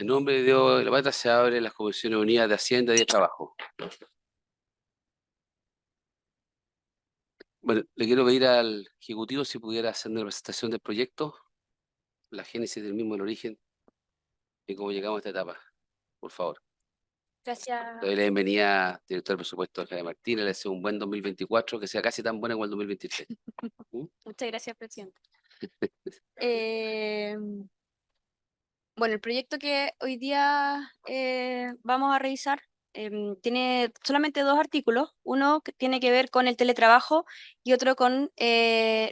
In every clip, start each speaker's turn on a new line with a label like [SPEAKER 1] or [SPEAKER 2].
[SPEAKER 1] En nombre de Dios de la Patria se abren las Comisiones Unidas de Hacienda y de Trabajo. Bueno, le quiero pedir al Ejecutivo si pudiera hacer una presentación del proyecto, la génesis del mismo, el origen y cómo llegamos a esta etapa. Por favor.
[SPEAKER 2] Gracias.
[SPEAKER 1] Le doy la bienvenida, director de presupuesto Jaime Martínez. Le deseo un buen 2024, que sea casi tan bueno como el 2023. ¿Mm?
[SPEAKER 2] Muchas gracias, presidente. Eh, bueno, el proyecto que hoy día vamos a revisar tiene solamente dos artículos, uno que tiene que ver con el teletrabajo y otro con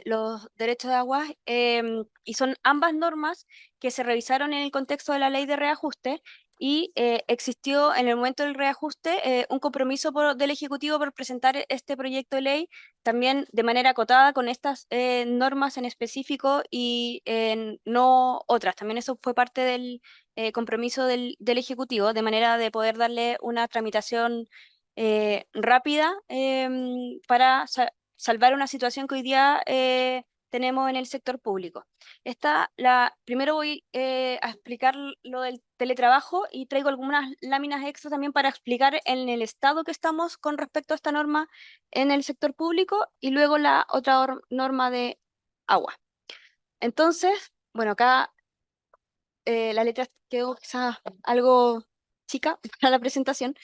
[SPEAKER 2] los derechos de agua, y son ambas normas que se revisaron en el contexto de la ley de reajuste y existió en el momento del reajuste un compromiso del Ejecutivo por presentar este proyecto de ley también de manera acotada con estas normas en específico y no otras. También eso fue parte del compromiso del Ejecutivo, de manera de poder darle una tramitación rápida para salvar una situación que hoy día tenemos en el sector público. Primero voy a explicar lo del teletrabajo y traigo algunas láminas extra también para explicar en el estado que estamos con respecto a esta norma en el sector público y luego la otra norma de agua. Entonces, bueno, acá la letra quedó quizás algo chica para la presentación,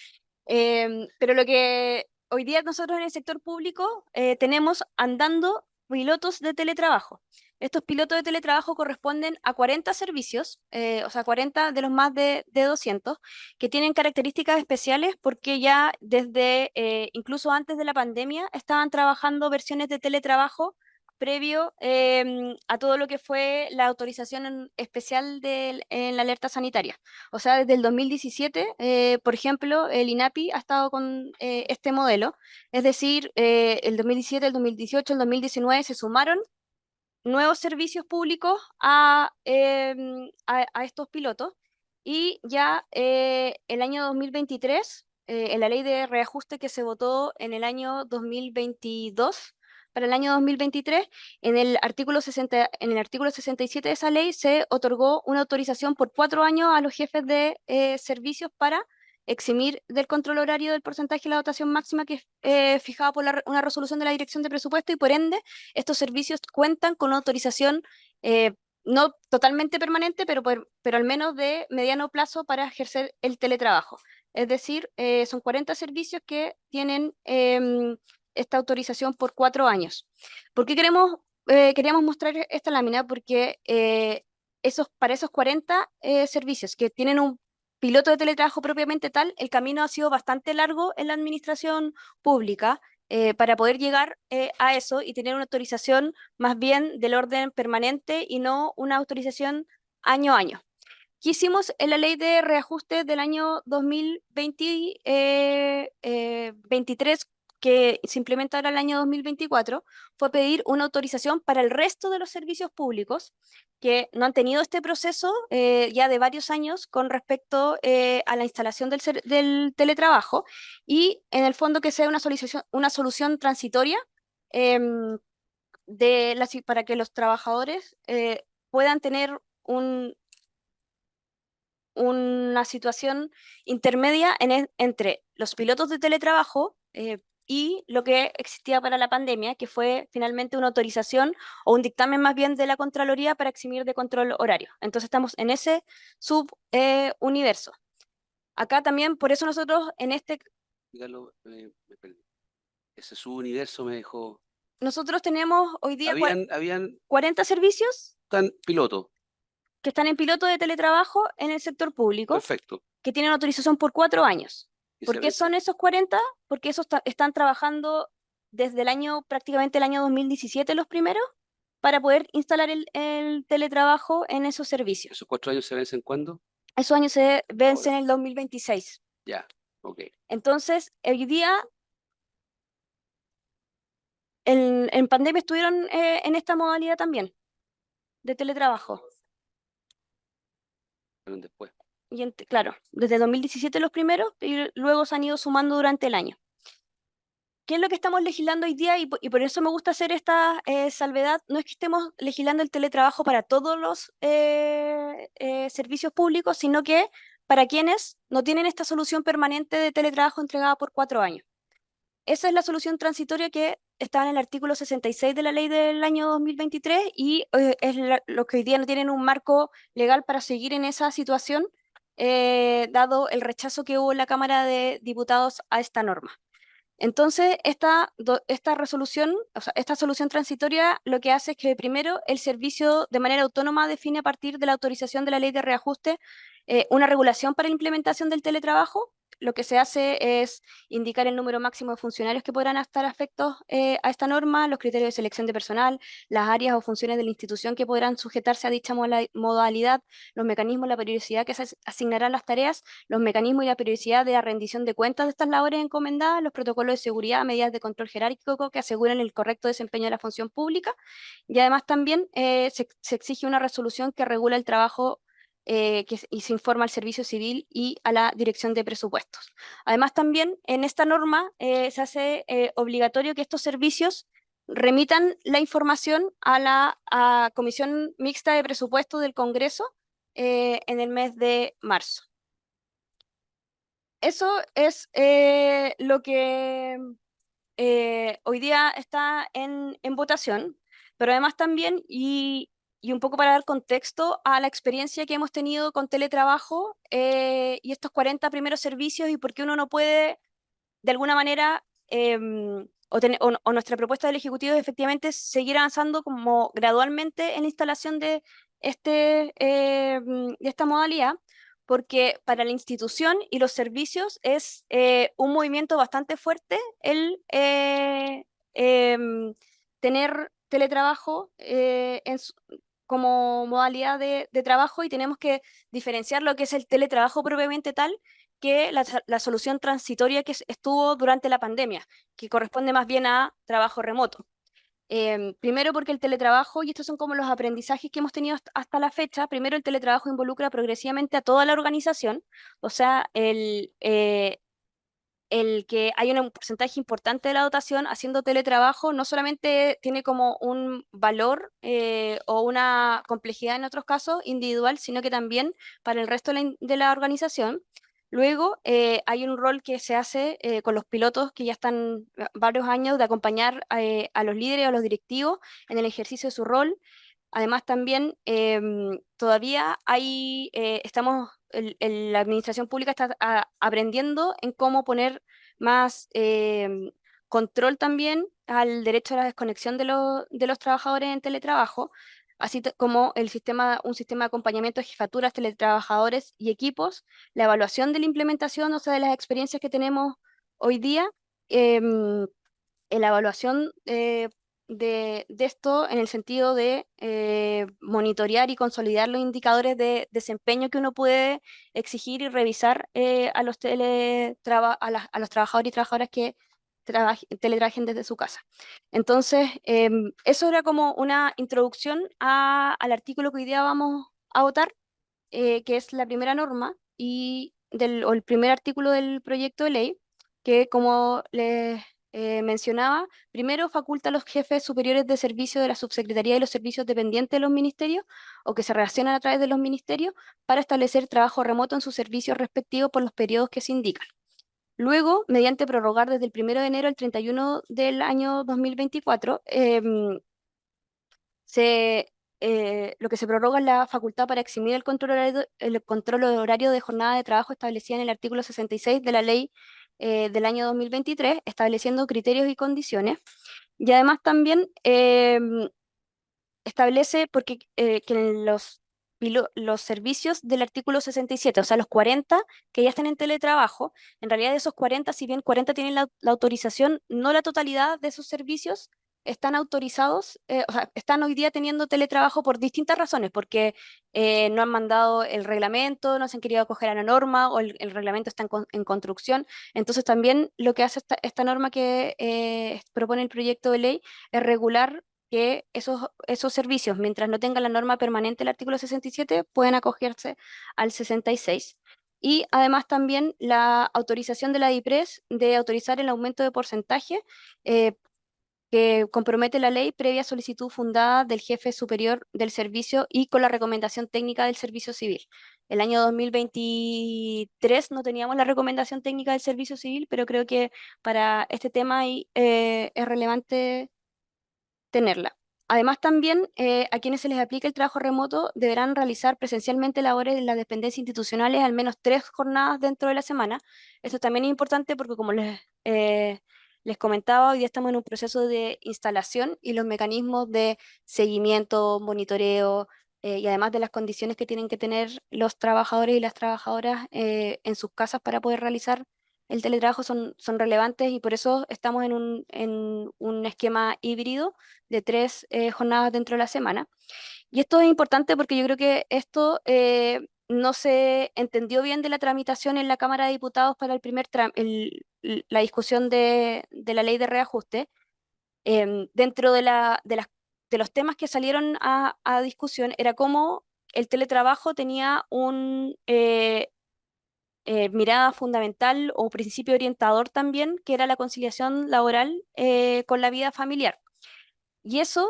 [SPEAKER 2] pero lo que hoy día nosotros en el sector público tenemos andando pilotos de teletrabajo. Estos pilotos de teletrabajo corresponden a 40 servicios, o sea, 40 de los más de 200, que tienen características especiales porque ya desde, incluso antes de la pandemia, estaban trabajando versiones de teletrabajo previo a todo lo que fue la autorización especial en la alerta sanitaria. O sea, desde el 2017, por ejemplo, el INAPI ha estado con este modelo, es decir, el 2017, el 2018, el 2019 se sumaron nuevos servicios públicos a estos pilotos y ya el año 2023, en la ley de reajuste que se votó en el año 2022, para el año 2023, en el artículo 67 de esa ley se otorgó una autorización por 4 años a los jefes de servicios para eximir del control horario del porcentaje de la dotación máxima que es fijada por una resolución de la Dirección de Presupuesto y por ende estos servicios cuentan con una autorización no totalmente permanente, pero al menos de mediano plazo para ejercer el teletrabajo. Es decir, son 40 servicios que tienen esta autorización por 4 años. ¿Por qué queríamos mostrar esta lámina? Porque para esos 40 servicios que tienen un piloto de teletrabajo propiamente tal, el camino ha sido bastante largo en la administración pública para poder llegar a eso y tener una autorización más bien del orden permanente y no una autorización año a año. ¿Qué hicimos en la ley de reajuste del año 2023 que se implementa ahora el año 2024? Fue pedir una autorización para el resto de los servicios públicos que no han tenido este proceso ya de varios años con respecto a la instalación del teletrabajo y en el fondo que sea una solución transitoria em, para que los trabajadores puedan tener una situación intermedia entre los pilotos de teletrabajo y lo que existía para la pandemia, que fue finalmente una autorización o un dictamen más bien de la Contraloría para eximir de control horario. Entonces estamos en ese subuniverso. Acá también, por eso nosotros
[SPEAKER 1] Dígalo, me perdí. Ese subuniverso me dejó.
[SPEAKER 2] nosotros tenemos hoy día
[SPEAKER 1] Habían
[SPEAKER 2] 40 servicios
[SPEAKER 1] tan piloto.
[SPEAKER 2] que están en piloto de teletrabajo en el sector público,
[SPEAKER 1] Perfecto.
[SPEAKER 2] que tienen autorización por 4 años.
[SPEAKER 1] Y
[SPEAKER 2] ¿Por
[SPEAKER 1] se
[SPEAKER 2] qué
[SPEAKER 1] vence.
[SPEAKER 2] son esos 40? Porque esos están trabajando desde prácticamente el año 2017 los primeros, para poder instalar el teletrabajo en esos servicios.
[SPEAKER 1] ¿Esos 4 años se vencen cuándo?
[SPEAKER 2] Esos años se vencen
[SPEAKER 1] Ahora.
[SPEAKER 2] en el 2026.
[SPEAKER 1] Ya. Ok.
[SPEAKER 2] Entonces, hoy día, en pandemia estuvieron en esta modalidad también de teletrabajo.
[SPEAKER 1] Fueron después.
[SPEAKER 2] Y claro, desde 2017 los primeros y luego se han ido sumando durante el año. ¿qué es lo que estamos legislando hoy día? Y por eso me gusta hacer esta salvedad. No es que estemos legislando el teletrabajo para todos los servicios públicos, sino que para quienes no tienen esta solución permanente de teletrabajo entregada por 4 años. Esa es la solución transitoria que está en el artículo 66 de la ley del año 2023 y es lo que hoy día no tienen un marco legal para seguir en esa situación, dado el rechazo que hubo en la Cámara de Diputados a esta norma. Entonces, esta resolución, o sea, esta solución transitoria lo que hace es que primero el servicio de manera autónoma define a partir de la autorización de la ley de reajuste una regulación para la implementación del teletrabajo. Lo que se hace es indicar el número máximo de funcionarios que podrán estar afectos a esta norma, los criterios de selección de personal, las áreas o funciones de la institución que podrán sujetarse a dicha modalidad, los mecanismos, la periodicidad que se asignarán las tareas, los mecanismos y la periodicidad de la rendición de cuentas de estas labores encomendadas, los protocolos de seguridad, medidas de control jerárquico que aseguren el correcto desempeño de la función pública. Y además también se exige una resolución que regula el trabajo y se informa al Servicio Civil y a la Dirección de Presupuestos. Además también en esta norma se hace obligatorio que estos servicios remitan la información a la Comisión Mixta de Presupuestos del Congreso en el mes de marzo. Eso es lo que hoy día está en votación, pero además también, y un poco para dar contexto a la experiencia que hemos tenido con teletrabajo y estos 40 primeros servicios y por qué uno no puede, de alguna manera, o nuestra propuesta del Ejecutivo es efectivamente seguir avanzando como gradualmente en la instalación de, de esta modalidad, porque para la institución y los servicios es un movimiento bastante fuerte el tener teletrabajo como modalidad de trabajo y tenemos que diferenciar lo que es el teletrabajo propiamente tal que la solución transitoria que estuvo durante la pandemia, que corresponde más bien a trabajo remoto. Primero porque el teletrabajo, y estos son como los aprendizajes que hemos tenido hasta la fecha, primero el teletrabajo involucra progresivamente a toda la organización, o sea, el que hay un porcentaje importante de la dotación haciendo teletrabajo no solamente tiene como un valor o una complejidad en otros casos individual, sino que también para el resto de la organización. Luego hay un rol que se hace con los pilotos que ya están varios años de acompañar a los líderes o a los directivos en el ejercicio de su rol. Además, también todavía la administración pública está aprendiendo en cómo poner más control también al derecho a la desconexión de los trabajadores en teletrabajo, así como un sistema de acompañamiento de jefaturas, teletrabajadores y equipos, la evaluación de la implementación, o sea, de las experiencias que tenemos hoy día. em, en la evaluación de esto en el sentido de monitorear y consolidar los indicadores de desempeño que uno puede exigir y revisar a los trabajadores y trabajadoras que teletrabajen desde su casa. Entonces, eso era como una introducción al artículo que hoy día vamos a votar, que es la primera norma o el primer artículo del proyecto de ley, que como les mencionaba, primero faculta a los jefes superiores de servicio de la subsecretaría y los servicios dependientes de los ministerios o que se relacionan a través de los ministerios para establecer trabajo remoto en sus servicios respectivos por los periodos que se indican. Luego, mediante prorrogar desde el 1 de enero al 31 del año 2024, lo que se prorroga es la facultad para eximir el control horario de jornada de trabajo establecida en el artículo 66 de la ley del año 2023, estableciendo criterios y condiciones. Y además también establece que en los servicios del artículo 67, o sea, los 40 que ya están en teletrabajo, en realidad de esos 40, si bien 40 tienen la autorización, no la totalidad de esos servicios están autorizados, o sea, están hoy día teniendo teletrabajo por distintas razones, porque no han mandado el reglamento, no se han querido acoger a la norma o el reglamento está en construcción. Entonces también lo que hace esta norma que propone el proyecto de ley es regular que esos servicios, mientras no tengan la norma permanente del artículo 67, pueden acogerse al 66. y además también la autorización de la DIPRES de autorizar el aumento de porcentaje que compromete la ley previa solicitud fundada del jefe superior del servicio y con la recomendación técnica del servicio civil. El año 2023 no teníamos la recomendación técnica del servicio civil, pero creo que para este tema es relevante tenerla. Además, también a quienes se les aplique el trabajo remoto deberán realizar presencialmente labores en las dependencias institucionales al menos 3 jornadas dentro de la semana. Esto también es importante porque, como les comentaba, hoy día estamos en un proceso de instalación y los mecanismos de seguimiento, monitoreo y además de las condiciones que tienen que tener los trabajadores y las trabajadoras en sus casas para poder realizar el teletrabajo son relevantes y por eso estamos en un esquema híbrido de 3 jornadas dentro de la semana. Y esto es importante porque yo creo que esto no se entendió bien de la tramitación en la Cámara de Diputados para el la discusión de la ley de reajuste. Dentro de los temas que salieron a discusión era cómo el teletrabajo tenía mirada fundamental o principio orientador también, que era la conciliación laboral con la vida familiar. Y eso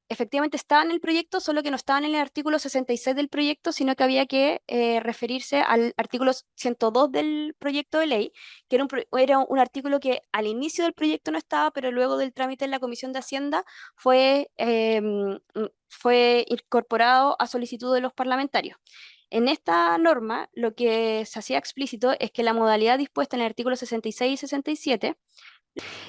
[SPEAKER 2] efectivamente estaba en el proyecto, solo que no estaba en el artículo 66 del proyecto, sino que había que referirse al artículo 102 del proyecto de ley, que era un artículo que al inicio del proyecto no estaba, pero luego del trámite en la Comisión de Hacienda fue incorporado a solicitud de los parlamentarios. En esta norma, lo que se hacía explícito es que la modalidad dispuesta en el artículo 66 y 67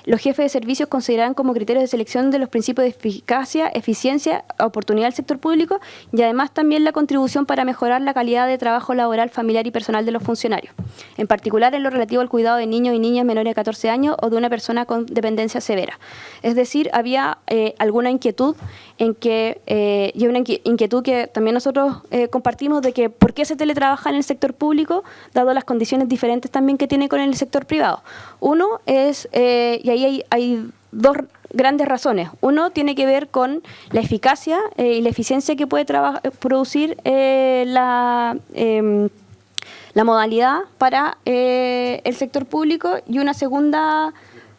[SPEAKER 2] los jefes de servicios consideran como criterios de selección de los principios de eficacia, eficiencia, oportunidad del sector público y además también la contribución para mejorar la calidad de trabajo laboral, familiar y personal de los funcionarios, en particular en lo relativo al cuidado de niños y niñas menores de 14 años o de una persona con dependencia severa. Es decir, había alguna inquietud y una inquietud que también nosotros compartimos de que por qué se teletrabaja en el sector público, dado las condiciones diferentes también que tiene con el sector privado. Uno es, y ahí hay dos grandes razones. Uno tiene que ver con la eficacia y la eficiencia que puede producir la modalidad para el sector público, y una segunda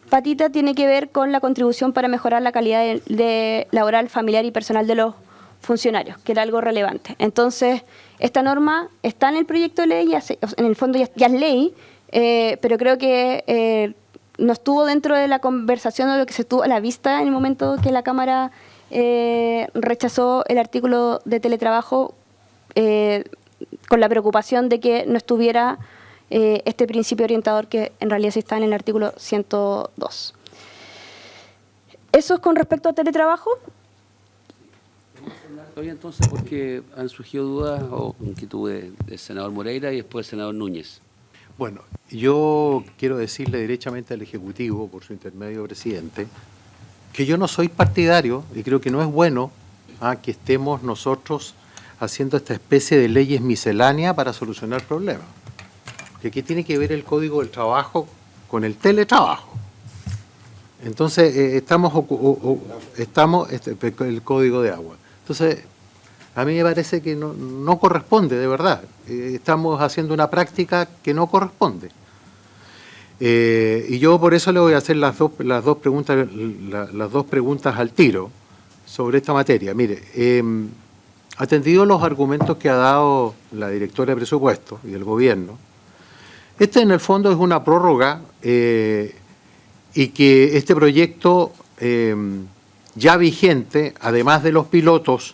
[SPEAKER 2] patita tiene que ver con la contribución para mejorar la calidad de laboral, familiar y personal de los funcionarios, que era algo relevante. Entonces, esta norma está en el proyecto de ley, en el fondo ya es ley, pero creo que no estuvo dentro de la conversación o lo que se tuvo a la vista en el momento que la Cámara rechazó el artículo de teletrabajo con la preocupación de que no estuviera este principio orientador que en realidad sí está en el artículo 102. Eso es con respecto a teletrabajo.
[SPEAKER 1] Todavía entonces, porque han surgido dudas o inquietudes del senador Moreira y después del senador Núñez.
[SPEAKER 3] Bueno, yo quiero decirle derechamente al Ejecutivo, por su intermedio, presidente, que yo no soy partidario y creo que no es bueno que estemos nosotros haciendo esta especie de leyes misceláneas para solucionar problemas. Que aquí tiene que ver el Código del Trabajo con el teletrabajo. Entonces, estamos el Código de Agua. Entonces, a mí me parece que no corresponde, de verdad. Estamos haciendo una práctica que no corresponde. Y yo por eso le voy a hacer las dos preguntas al tiro sobre esta materia. Mire, atendido los argumentos que ha dado la directora de presupuesto y el gobierno, este en el fondo es una prórroga y que este proyecto ya vigente, además de los pilotos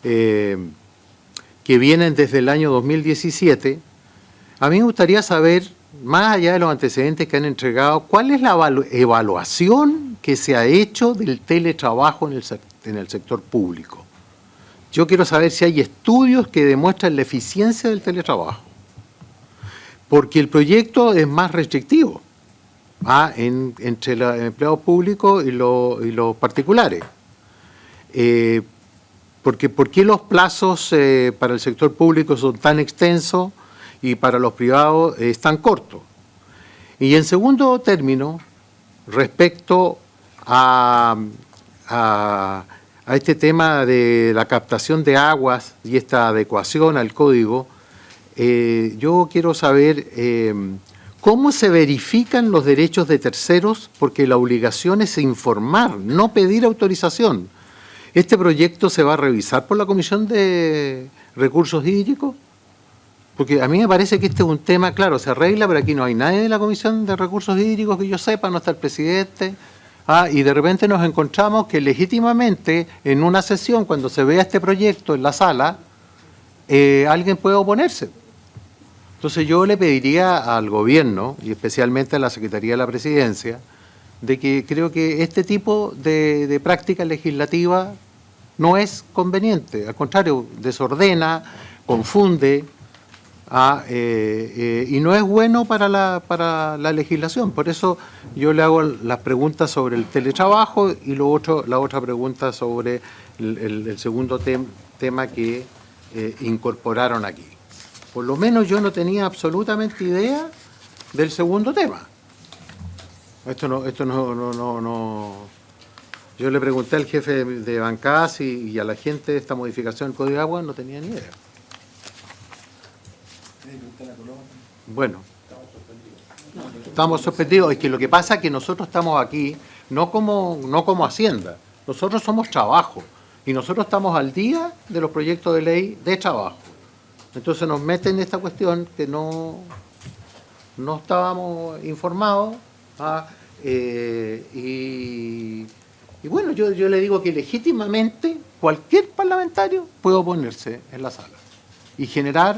[SPEAKER 3] que vienen desde el año 2017, a mí me gustaría saber, más allá de los antecedentes que han entregado, cuál es la evaluación que se ha hecho del teletrabajo en el sector público. Yo quiero saber si hay estudios que demuestran la eficiencia del teletrabajo, porque el proyecto es más restrictivo entre los empleados públicos y los particulares. Porque ¿por qué los plazos para el sector público son tan extensos y para los privados es tan corto? Y en segundo término, respecto a este tema de la captación de aguas y esta adecuación al código, yo quiero saber cómo se verifican los derechos de terceros, porque la obligación es informar, no pedir autorización. ¿Este proyecto se va a revisar por la Comisión de Recursos Hídricos? Porque a mí me parece que este es un tema, claro, se arregla, pero aquí no hay nadie de la Comisión de Recursos Hídricos que yo sepa, no está el presidente. Y de repente nos encontramos que legítimamente en una sesión, cuando se vea este proyecto en la sala, alguien puede oponerse. Entonces yo le pediría al gobierno, y especialmente a la Secretaría de la Presidencia, de que creo que este tipo de práctica legislativa no es conveniente, al contrario, desordena, confunde, y no es bueno para la legislación. Por eso yo le hago las preguntas sobre el teletrabajo y la otra pregunta sobre el segundo tema que incorporaron aquí. Por lo menos yo no tenía absolutamente idea del segundo tema. Esto no. Yo le pregunté al jefe de bancadas y a la gente de esta modificación del Código de Agua, no tenía ni idea. Bueno, estamos sorprendidos. Es que lo que pasa es que nosotros estamos aquí no como Hacienda. Nosotros somos trabajo y nosotros estamos al día de los proyectos de ley de trabajo. Entonces nos meten en esta cuestión que no estábamos informados. Y bueno, yo le digo que legítimamente cualquier parlamentario puede oponerse en la sala y generar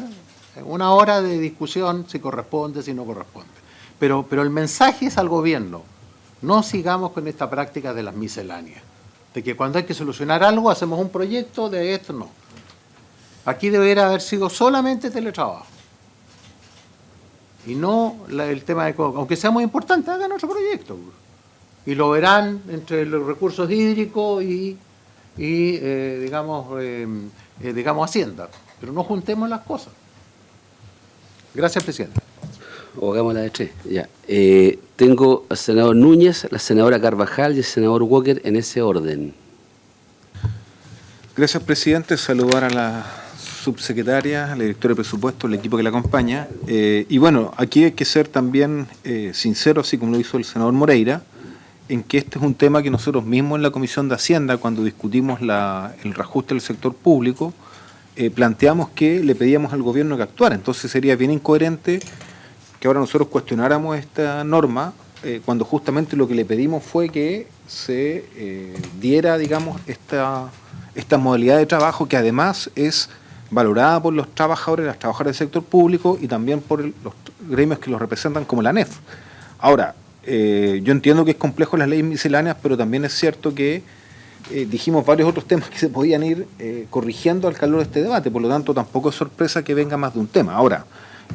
[SPEAKER 3] una hora de discusión si corresponde, si no corresponde. Pero el mensaje es al gobierno: no sigamos con esta práctica de las misceláneas, de que cuando hay que solucionar algo hacemos un proyecto, de esto no. Aquí debería haber sido solamente teletrabajo. Y no el tema de... Aunque sea muy importante, hagan otro proyecto. Y lo verán entre los recursos hídricos y digamos Hacienda. Pero no juntemos las cosas. Gracias, presidente.
[SPEAKER 1] O hagámosla de tres. Ya. Tengo al senador Núñez, la senadora Carvajal y el senador Walker en ese orden.
[SPEAKER 4] Gracias, presidente. Saludar a la subsecretaria, la directora de presupuesto, el equipo que la acompaña. Y bueno, aquí hay que ser también sincero, así como lo hizo el senador Moreira, en que este es un tema que nosotros mismos en la Comisión de Hacienda, cuando discutimos el reajuste del sector público, planteamos que le pedíamos al gobierno que actuara. Entonces sería bien incoherente que ahora nosotros cuestionáramos esta norma cuando justamente lo que le pedimos fue que se diera, digamos, esta modalidad de trabajo que además es valorada por los trabajadores, las trabajadoras del sector público y también por los gremios que los representan como la ANEF. Ahora, yo entiendo que es complejo las leyes misceláneas, pero también es cierto que dijimos varios otros temas que se podían ir corrigiendo al calor de este debate, por lo tanto tampoco es sorpresa que venga más de un tema. Ahora,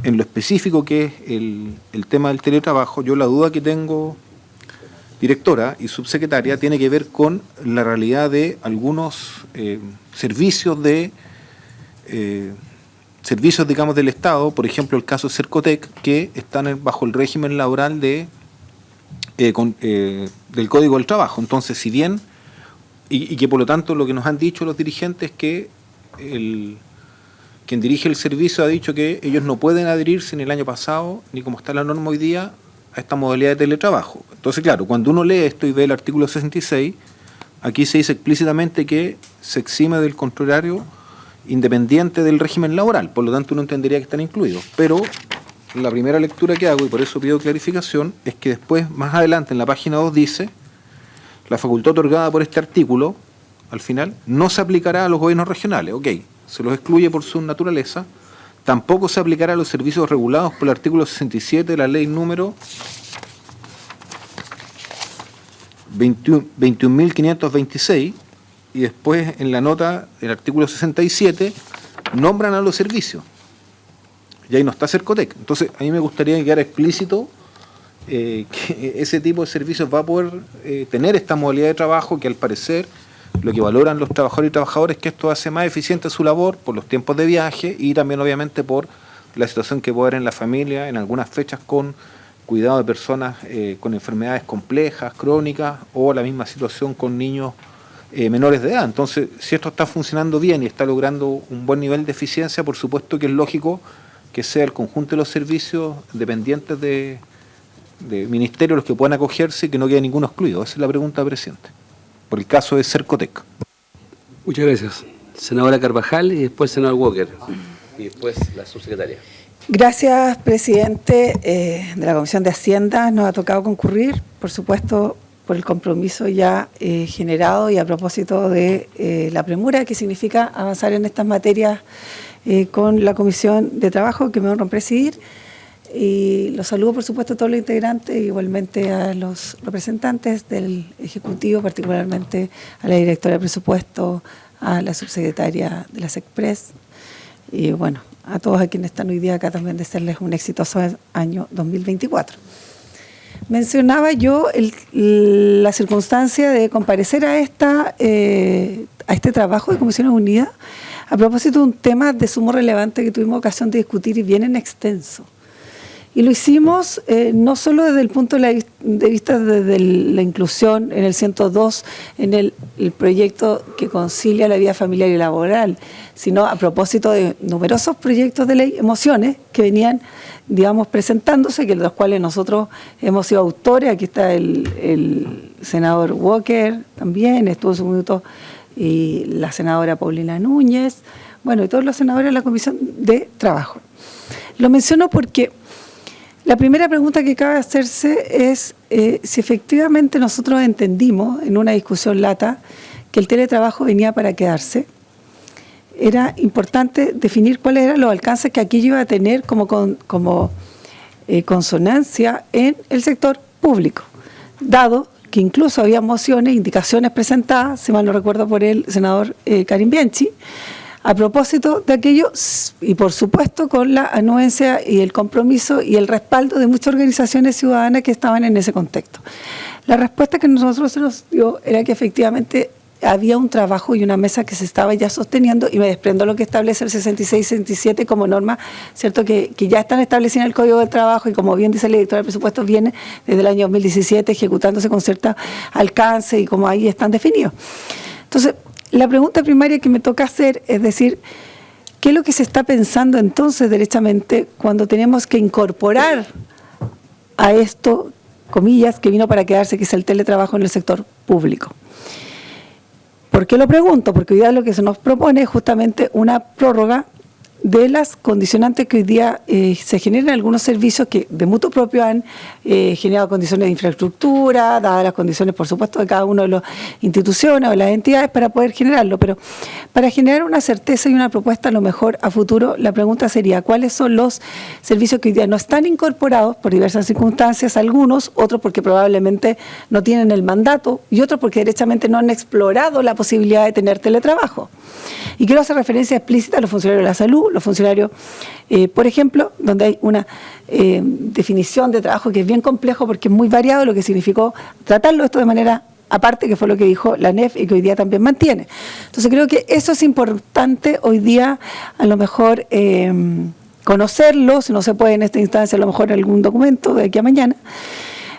[SPEAKER 4] en lo específico que es el tema del teletrabajo, yo la duda que tengo, directora y subsecretaria, tiene que ver con la realidad de algunos servicios digamos, del Estado, por ejemplo el caso de Cercotec, que están bajo el régimen laboral del Código del Trabajo. Entonces, si bien, y que por lo tanto lo que nos han dicho los dirigentes es que quien dirige el servicio ha dicho que ellos no pueden adherirse ni el año pasado, ni como está la norma hoy día, a esta modalidad de teletrabajo. Entonces, claro, cuando uno lee esto y ve el artículo 66, aquí se dice explícitamente que se exime del contrario independiente del régimen laboral, por lo tanto uno entendería que están incluidos. Pero la primera lectura que hago, y por eso pido clarificación, es que después, más adelante, en la página 2 dice: la facultad otorgada por este artículo, al final, no se aplicará a los gobiernos regionales. Ok, se los excluye por su naturaleza. Tampoco se aplicará a los servicios regulados por el artículo 67 de la ley número 21.526, y después en la nota del artículo 67 nombran a los servicios. Y ahí no está Cercotec. Entonces, a mí me gustaría que quedara explícito que ese tipo de servicios va a poder tener esta modalidad de trabajo, que al parecer lo que valoran los trabajadores y trabajadoras es que esto hace más eficiente su labor por los tiempos de viaje y también obviamente por la situación que puede haber en la familia en algunas fechas con cuidado de personas con enfermedades complejas, crónicas, o la misma situación con niños menores de edad. Entonces, si esto está funcionando bien y está logrando un buen nivel de eficiencia, por supuesto que es lógico que sea el conjunto de los servicios dependientes de ministerios los que puedan acogerse y que no quede ninguno excluido. Esa es la pregunta, presidente. Por el caso de Cercotec.
[SPEAKER 1] Muchas gracias. Senadora Carvajal y después senador Walker. Y después la subsecretaria.
[SPEAKER 5] Gracias, presidente de la Comisión de Hacienda. Nos ha tocado concurrir, por supuesto, por el compromiso ya generado y a propósito de la premura que significa avanzar en estas materias con la Comisión de Trabajo que me honra presidir. Y los saludo, por supuesto, a todos los integrantes, igualmente a los representantes del Ejecutivo, particularmente a la directora de presupuesto, a la subsecretaria de la SECPRES y, bueno, a todos a quienes están hoy día acá también desearles un exitoso año 2024. Mencionaba yo la circunstancia de comparecer a este trabajo de Comisiones Unidas a propósito de un tema de sumo relevante que tuvimos ocasión de discutir y bien en extenso. Y lo hicimos no solo desde el punto de vista de la inclusión en el 102, en el proyecto que concilia la vida familiar y laboral, sino a propósito de numerosos proyectos de ley, mociones que venían, digamos, presentándose, que de los cuales nosotros hemos sido autores. Aquí está el senador Walker también, estuvo en su minuto, y la senadora Paulina Núñez, bueno, y todos los senadores de la Comisión de Trabajo. Lo menciono porque la primera pregunta que cabe hacerse es si efectivamente nosotros entendimos en una discusión lata que el teletrabajo venía para quedarse. Era importante definir cuáles eran los alcances que aquello iba a tener como consonancia en el sector público, dado que incluso había mociones, indicaciones presentadas, si mal no recuerdo, por el senador Karim Bianchi, a propósito de aquello, y por supuesto con la anuencia y el compromiso y el respaldo de muchas organizaciones ciudadanas que estaban en ese contexto. La respuesta que nosotros se nos dio era que efectivamente había un trabajo y una mesa que se estaba ya sosteniendo, y me desprendo lo que establece el 66-67 como norma, ¿cierto? Que ya están establecidas en el Código del Trabajo, y como bien dice la directora del presupuesto, viene desde el año 2017 ejecutándose con cierto alcance y como ahí están definidos. Entonces, la pregunta primaria que me toca hacer es decir, ¿qué es lo que se está pensando entonces derechamente cuando tenemos que incorporar a esto, comillas, que vino para quedarse, que es el teletrabajo en el sector público? ¿Por qué lo pregunto? Porque hoy día lo que se nos propone es justamente una prórroga de las condicionantes que hoy día se generan en algunos servicios que de mutuo propio han generado condiciones de infraestructura, dadas las condiciones, por supuesto, de cada una de las instituciones o las entidades para poder generarlo. Pero para generar una certeza y una propuesta a lo mejor a futuro, la pregunta sería, ¿cuáles son los servicios que hoy día no están incorporados por diversas circunstancias? Algunos, otros porque probablemente no tienen el mandato y otros porque derechamente no han explorado la posibilidad de tener teletrabajo. Y quiero hacer referencia explícita a los funcionarios de la salud, los funcionarios, por ejemplo, donde hay una definición de trabajo que es bien complejo porque es muy variado, lo que significó tratarlo esto de manera aparte, que fue lo que dijo la ANEF y que hoy día también mantiene. Entonces creo que eso es importante hoy día, a lo mejor conocerlo, si no se puede en esta instancia, a lo mejor en algún documento de aquí a mañana,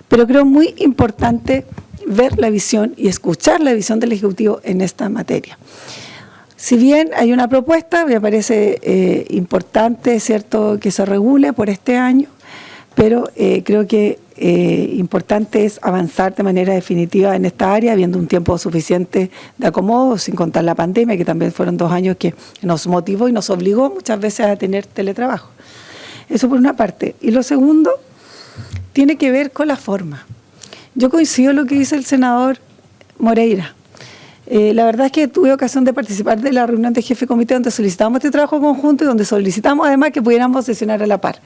[SPEAKER 5] pero creo muy importante ver la visión y escuchar la visión del Ejecutivo en esta materia. Si bien hay una propuesta, me parece importante, ¿cierto?, que se regule por este año, pero creo que importante es avanzar de manera definitiva en esta área, habiendo un tiempo suficiente de acomodo, sin contar la pandemia, que también fueron 2 años que nos motivó y nos obligó muchas veces a tener teletrabajo. Eso por una parte. Y lo segundo tiene que ver con la forma. Yo coincido en lo que dice el senador Moreira. La verdad es que tuve ocasión de participar de la reunión de jefe de comité donde solicitamos este trabajo conjunto y donde solicitamos además que pudiéramos sesionar a la par.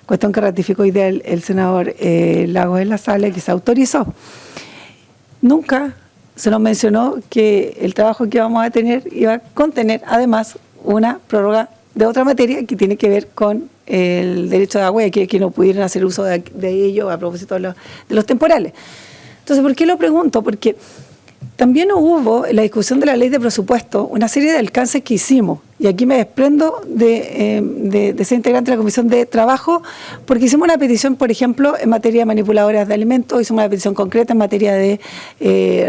[SPEAKER 5] Cuestión que ratificó hoy día el senador Lagos en la sala y que se autorizó. Nunca se nos mencionó que el trabajo que vamos a tener iba a contener además una prórroga de otra materia que tiene que ver con el derecho de agua y que no pudieran hacer uso de ello a propósito de los temporales. Entonces, ¿por qué lo pregunto? Porque También hubo en la discusión de la ley de presupuesto una serie de alcances que hicimos, y aquí me desprendo de ser integrante de la Comisión de Trabajo, porque hicimos una petición, por ejemplo, en materia de manipuladoras de alimentos, hicimos una petición concreta en materia de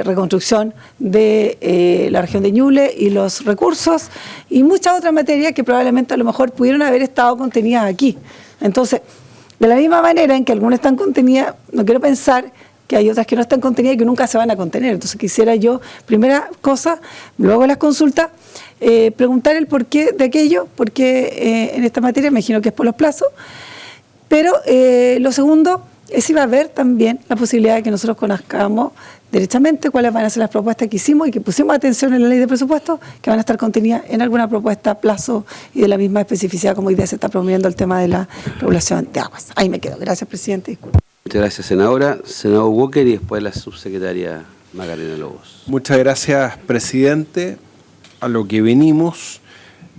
[SPEAKER 5] reconstrucción de la región de Ñuble y los recursos, y muchas otras materias que probablemente a lo mejor pudieron haber estado contenidas aquí. Entonces, de la misma manera en que algunas están contenidas, no quiero pensar que hay otras que no están contenidas y que nunca se van a contener. Entonces quisiera yo, primera cosa, luego de las consultas, preguntar el porqué de aquello, porque en esta materia me imagino que es por los plazos, pero lo segundo es si va a haber también la posibilidad de que nosotros conozcamos derechamente cuáles van a ser las propuestas que hicimos y que pusimos atención en la ley de presupuesto, que van a estar contenidas en alguna propuesta, plazo y de la misma especificidad como hoy día se está promoviendo el tema de la regulación de aguas. Ahí me quedo. Gracias, presidente.
[SPEAKER 1] Muchas gracias, senadora. Senador Walker y después la subsecretaria Macarena Lobos.
[SPEAKER 6] Muchas gracias, presidente. A lo que venimos,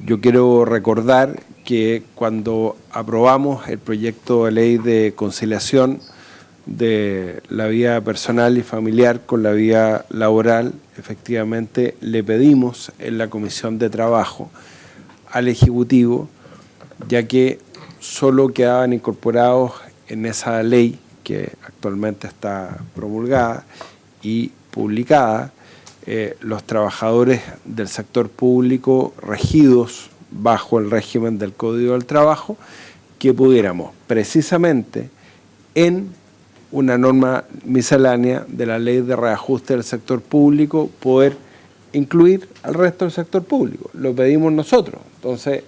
[SPEAKER 6] yo quiero recordar que cuando aprobamos el proyecto de ley de conciliación de la vida personal y familiar con la vida laboral, efectivamente le pedimos en la Comisión de Trabajo al Ejecutivo, ya que solo quedaban incorporados en esa ley que actualmente está promulgada y publicada, los trabajadores del sector público regidos bajo el régimen del Código del Trabajo, que pudiéramos precisamente en una norma miscelánea de la ley de reajuste del sector público poder incluir al resto del sector público. Lo pedimos nosotros. Entonces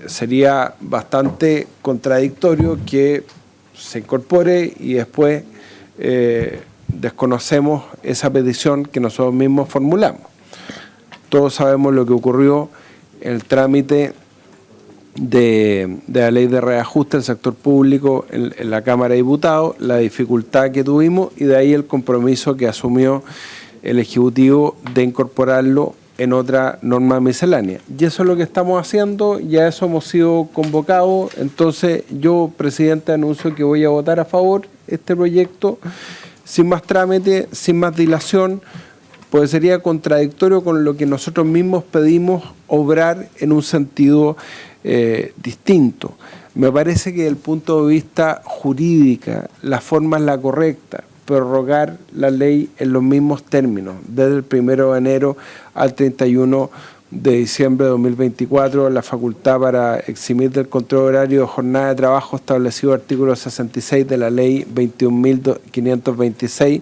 [SPEAKER 6] sería bastante contradictorio que se incorpore y después desconocemos esa petición que nosotros mismos formulamos. Todos sabemos lo que ocurrió en el trámite de la ley de reajuste del sector público en la Cámara de Diputados, la dificultad que tuvimos y de ahí el compromiso que asumió el Ejecutivo de incorporarlo en otra norma miscelánea. Y eso es lo que estamos haciendo, ya eso hemos sido convocados. Entonces yo, presidente, anuncio que voy a votar a favor de este proyecto sin más trámite, sin más dilación, pues sería contradictorio con lo que nosotros mismos pedimos obrar en un sentido distinto. Me parece que desde el punto de vista jurídico la forma es la correcta, prorrogar la ley en los mismos términos, desde el 1 de enero al 31 de diciembre de 2024, la facultad para eximir del control horario de jornada de trabajo establecido en el artículo 66 de la ley 21.526,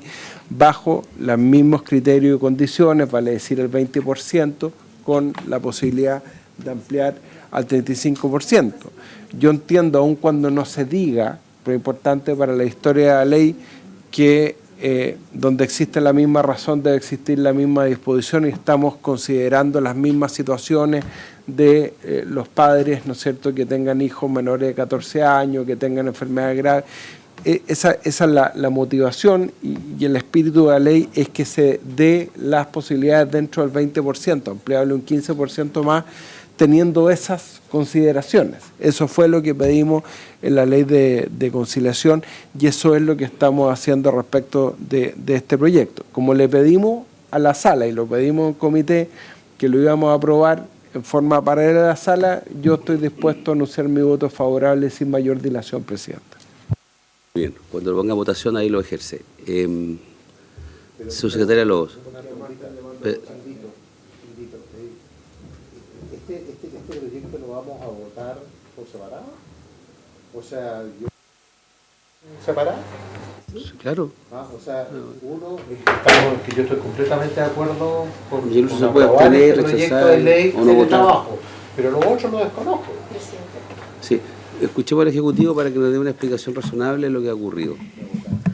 [SPEAKER 6] bajo los mismos criterios y condiciones, vale decir el 20%, con la posibilidad de ampliar al 35%. Yo entiendo, aun cuando no se diga, pero importante para la historia de la ley, que donde existe la misma razón debe existir la misma disposición y estamos considerando las mismas situaciones de los padres, ¿no es cierto?, que tengan hijos menores de 14 años, que tengan enfermedades graves. Esa es la motivación y el espíritu de la ley es que se dé las posibilidades dentro del 20%, ampliable un 15% más, teniendo esas consideraciones. Eso fue lo que pedimos en la ley de conciliación y eso es lo que estamos haciendo respecto de este proyecto. Como le pedimos a la sala y lo pedimos en comité que lo íbamos a aprobar en forma paralela a la sala, yo estoy dispuesto a anunciar mi voto favorable sin mayor dilación, presidente.
[SPEAKER 1] Bien, cuando lo ponga a votación ahí lo ejerce. Subsecretaria Lobos.
[SPEAKER 3] ¿Este proyecto lo vamos a votar por separado? O sea, ¿separado?
[SPEAKER 1] Sí, claro.
[SPEAKER 3] O sea, uno, que yo estoy completamente de acuerdo con
[SPEAKER 1] Y eso se puede
[SPEAKER 3] aprobar
[SPEAKER 1] abstener,
[SPEAKER 3] este proyecto
[SPEAKER 1] rechazar
[SPEAKER 3] de ley
[SPEAKER 1] o no
[SPEAKER 3] de
[SPEAKER 1] votar.
[SPEAKER 3] trabajo, pero lo otro lo desconozco.
[SPEAKER 1] Sí, escuchemos al Ejecutivo para que nos dé una explicación razonable de lo que ha ocurrido.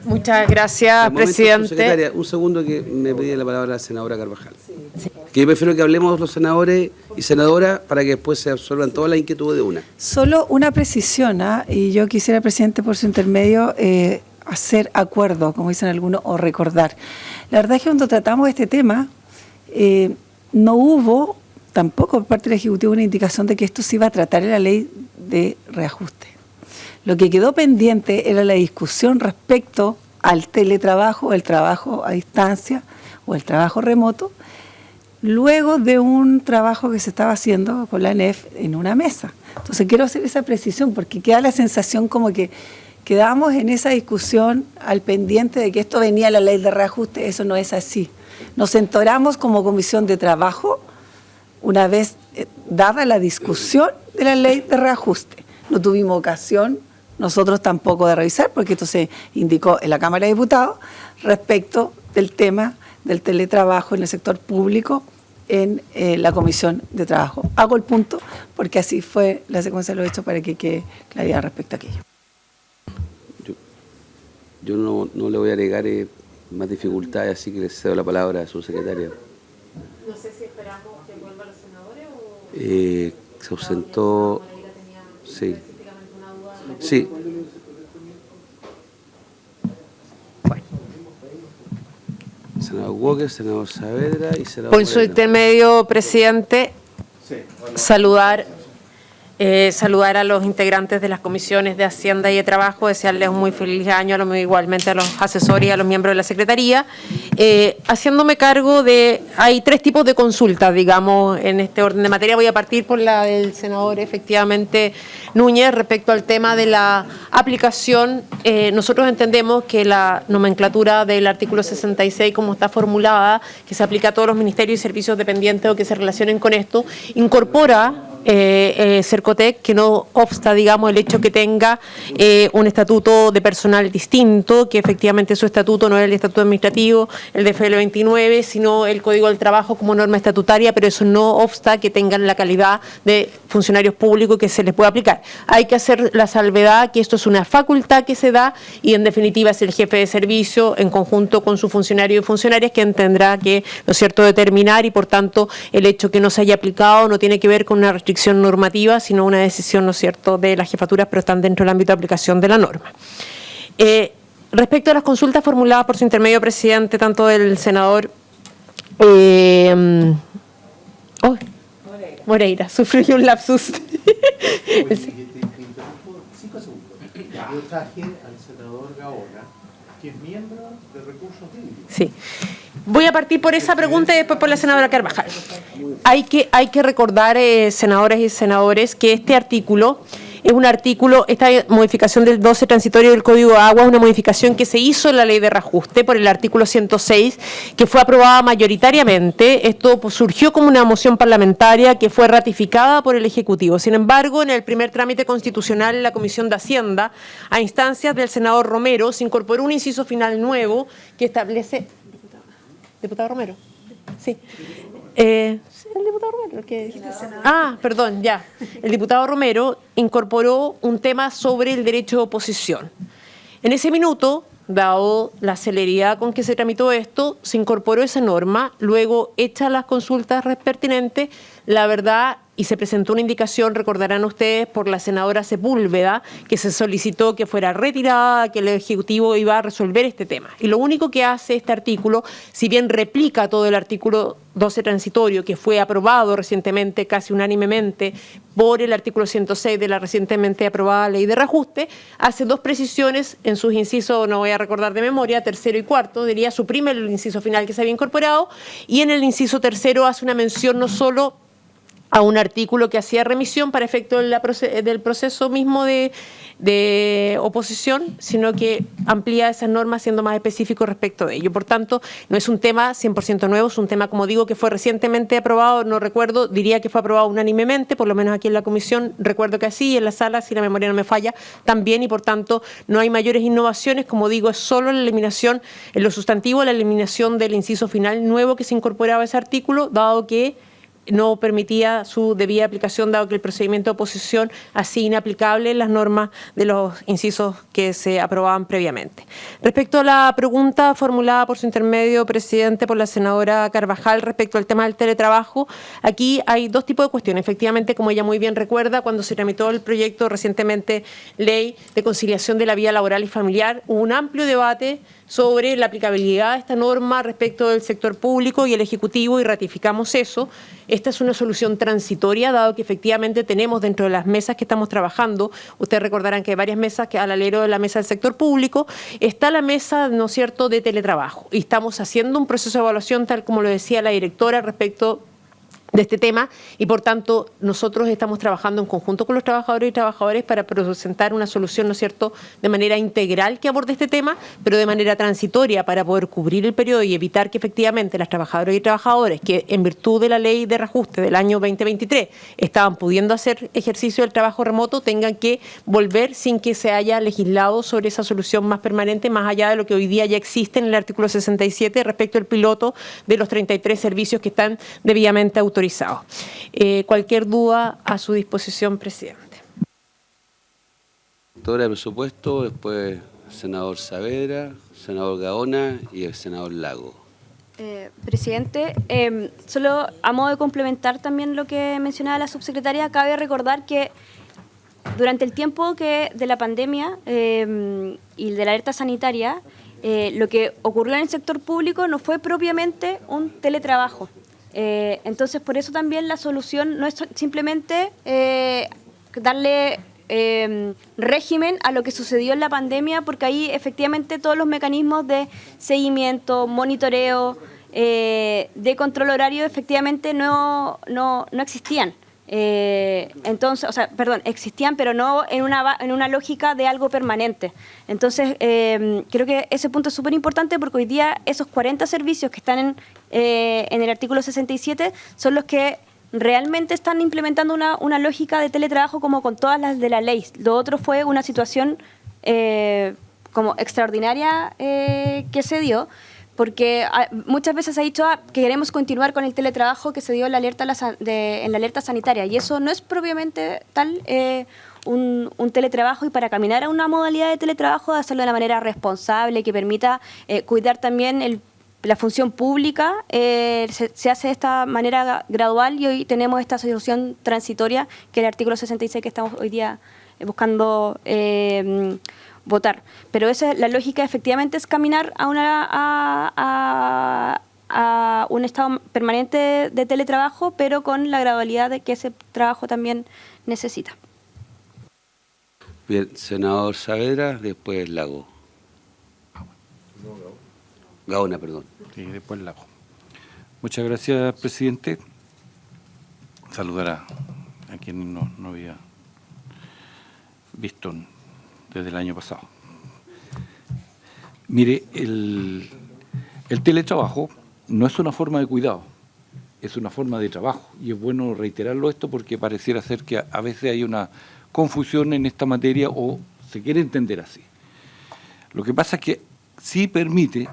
[SPEAKER 7] Muchas gracias,
[SPEAKER 1] Un momento,
[SPEAKER 7] presidente.
[SPEAKER 1] subsecretaria, un segundo que me pedía la palabra la senadora Carvajal. Que yo prefiero que hablemos los senadores y senadoras para que después se absorban todas las inquietudes de una.
[SPEAKER 5] Solo una precisión, y yo quisiera, presidente, por su intermedio, hacer acuerdo, como dicen algunos, o recordar. La verdad es que cuando tratamos este tema, no hubo tampoco por parte del Ejecutivo una indicación de que esto se iba a tratar en la ley de reajuste. Lo que quedó pendiente era la discusión respecto al teletrabajo, el trabajo a distancia, o el trabajo remoto, luego de un trabajo que se estaba haciendo con la ANEF en una mesa. Entonces quiero hacer esa precisión porque queda la sensación como que quedamos en esa discusión al pendiente de que esto venía la ley de reajuste. Eso no es así. Nos entoramos como comisión de trabajo una vez dada la discusión de la ley de reajuste. No tuvimos ocasión nosotros tampoco de revisar porque esto se indicó en la Cámara de Diputados respecto del tema del teletrabajo en el sector público en la Comisión de Trabajo. Hago el punto porque así fue la secuencia de los hechos para que quede claridad respecto a aquello.
[SPEAKER 1] Yo no le voy a agregar más dificultades, así que le cedo la palabra a su secretaria.
[SPEAKER 7] No sé si esperamos que vuelvan los senadores o...
[SPEAKER 1] Se ausentó... Sí. Sí. Senador Walker, senador Saavedra y senador
[SPEAKER 7] Por su
[SPEAKER 1] Moreno.
[SPEAKER 7] intermedio, presidente, saludar a los integrantes de las comisiones de Hacienda y de Trabajo, desearles un muy feliz año, igualmente a los asesores y a los miembros de la Secretaría. Haciéndome cargo hay 3 tipos de consultas, digamos, en este orden de materia. Voy a partir por la del senador, efectivamente, Núñez, respecto al tema de la aplicación. Nosotros entendemos que la nomenclatura del artículo 66, como está formulada, que se aplica a todos los ministerios y servicios dependientes o que se relacionen con esto, incorpora Cercotec, que no obsta, digamos, el hecho que tenga un estatuto de personal distinto, que efectivamente su estatuto no es el estatuto administrativo, el de FL 29, sino el Código del Trabajo como norma estatutaria, pero eso no obsta que tengan la calidad de funcionarios públicos que se les pueda aplicar. Hay que hacer la salvedad que esto es una facultad que se da y en definitiva es el jefe de servicio en conjunto con su funcionario y funcionarias quien tendrá que, ¿no es cierto?, determinar y por tanto el hecho que no se haya aplicado no tiene que ver con una restricción normativa, sino una decisión, ¿no es cierto?, de las jefaturas, pero están dentro del ámbito de aplicación de la norma. Respecto a las consultas formuladas por su intermedio, presidente, tanto del senador Moreira, sufrió un lapsus.
[SPEAKER 3] Yo traje al senador Gaona, que es miembro de Recursos Hídricos.
[SPEAKER 7] Sí. Voy a partir por esa pregunta y después por la senadora Carvajal. Hay que recordar, senadoras y senadores, que este artículo es un artículo, esta modificación del 12 transitorio del Código de Agua es una modificación que se hizo en la ley de reajuste por el artículo 106, que fue aprobada mayoritariamente. Esto surgió como una moción parlamentaria que fue ratificada por el Ejecutivo. Sin embargo, en el primer trámite constitucional en la Comisión de Hacienda, a instancias del senador Romero, se incorporó un inciso final nuevo que establece... ¿Diputado Romero? Sí. El diputado Romero, perdón, ya. El diputado Romero incorporó un tema sobre el derecho de oposición. En ese minuto, dado la celeridad con que se tramitó esto, se incorporó esa norma, luego hechas las consultas pertinentes, la verdad, y se presentó una indicación, recordarán ustedes, por la senadora Sepúlveda, que se solicitó que fuera retirada, que el Ejecutivo iba a resolver este tema. Y lo único que hace este artículo, si bien replica todo el artículo 12 transitorio, que fue aprobado recientemente, casi unánimemente, por el artículo 106 de la recientemente aprobada ley de reajuste, hace 2 precisiones en sus incisos, no voy a recordar de memoria, 3º y 4º, diría, suprime el inciso final que se había incorporado, y en el inciso 3º hace una mención no solo a un artículo que hacía remisión para efecto del proceso mismo de oposición, sino que amplía esas normas siendo más específico respecto de ello. Por tanto, no es un tema 100% nuevo, es un tema, como digo, que fue recientemente aprobado, no recuerdo, diría que fue aprobado unánimemente, por lo menos aquí en la comisión, recuerdo que así, y en la sala, si la memoria no me falla, también, y por tanto no hay mayores innovaciones, como digo, es solo la eliminación, en lo sustantivo, la eliminación del inciso final nuevo que se incorporaba a ese artículo, dado que no permitía su debida aplicación, dado que el procedimiento de oposición hacía inaplicable las normas de los incisos que se aprobaban previamente. Respecto a la pregunta formulada por su intermedio, presidente, por la senadora Carvajal, respecto al tema del teletrabajo, aquí hay 2 tipos de cuestiones. Efectivamente, como ella muy bien recuerda, cuando se tramitó el proyecto recientemente ley de conciliación de la vida laboral y familiar, hubo un amplio debate sobre la aplicabilidad de esta norma respecto del sector público y el Ejecutivo, y ratificamos eso. Esta es una solución transitoria, dado que efectivamente tenemos dentro de las mesas que estamos trabajando, ustedes recordarán que hay varias mesas que al alero de la mesa del sector público, está la mesa, ¿no es cierto?, de teletrabajo. Y estamos haciendo un proceso de evaluación, tal como lo decía la directora, respecto de este tema, y por tanto nosotros estamos trabajando en conjunto con los trabajadores y trabajadoras para presentar una solución, ¿no es cierto?, de manera integral que aborde este tema, pero de manera transitoria para poder cubrir el periodo y evitar que efectivamente las trabajadoras y trabajadores que en virtud de la ley de reajuste del año 2023 estaban pudiendo hacer ejercicio del trabajo remoto tengan que volver sin que se haya legislado sobre esa solución más permanente, más allá de lo que hoy día ya existe en el artículo 67 respecto al piloto de los 33 servicios que están debidamente autorizados. Cualquier duda a su disposición, presidente.
[SPEAKER 1] Directora de Presupuesto, después senador Saavedra, senador Gaona y el senador Lago.
[SPEAKER 2] Presidente, solo a modo de complementar también lo que mencionaba la subsecretaria, cabe recordar que durante el tiempo de la pandemia y de la alerta sanitaria, lo que ocurrió en el sector público no fue propiamente un teletrabajo. Entonces, por eso también la solución no es simplemente darle régimen a lo que sucedió en la pandemia, porque ahí efectivamente todos los mecanismos de seguimiento, monitoreo, de control horario efectivamente no existían. Entonces, existían, pero no en una lógica de algo permanente. Entonces, creo que ese punto es súper importante porque hoy día esos 40 servicios que están en el artículo 67 son los que realmente están implementando una lógica de teletrabajo como con todas las de la ley. Lo otro fue una situación como extraordinaria que se dio, porque muchas veces se ha dicho que queremos continuar con el teletrabajo que se dio en la alerta sanitaria, y eso no es propiamente tal un teletrabajo, y para caminar a una modalidad de teletrabajo, de hacerlo de una manera responsable, que permita cuidar también la función pública, se hace de esta manera gradual, y hoy tenemos esta solución transitoria, que es el artículo 66 que estamos hoy día buscando votar. Pero la lógica efectivamente es caminar a un estado permanente de teletrabajo, pero con la gradualidad de que ese trabajo también necesita.
[SPEAKER 1] Bien, senador Saavedra, después Lago. Gaona, perdón.
[SPEAKER 8] Sí, después Lago. Muchas gracias, presidente. Saludar a quien no había visto desde el año pasado. Mire, el teletrabajo no es una forma de cuidado, es una forma de trabajo. Y es bueno reiterarlo esto porque pareciera ser que a veces hay una confusión en esta materia o se quiere entender así. Lo que pasa es que sí permite,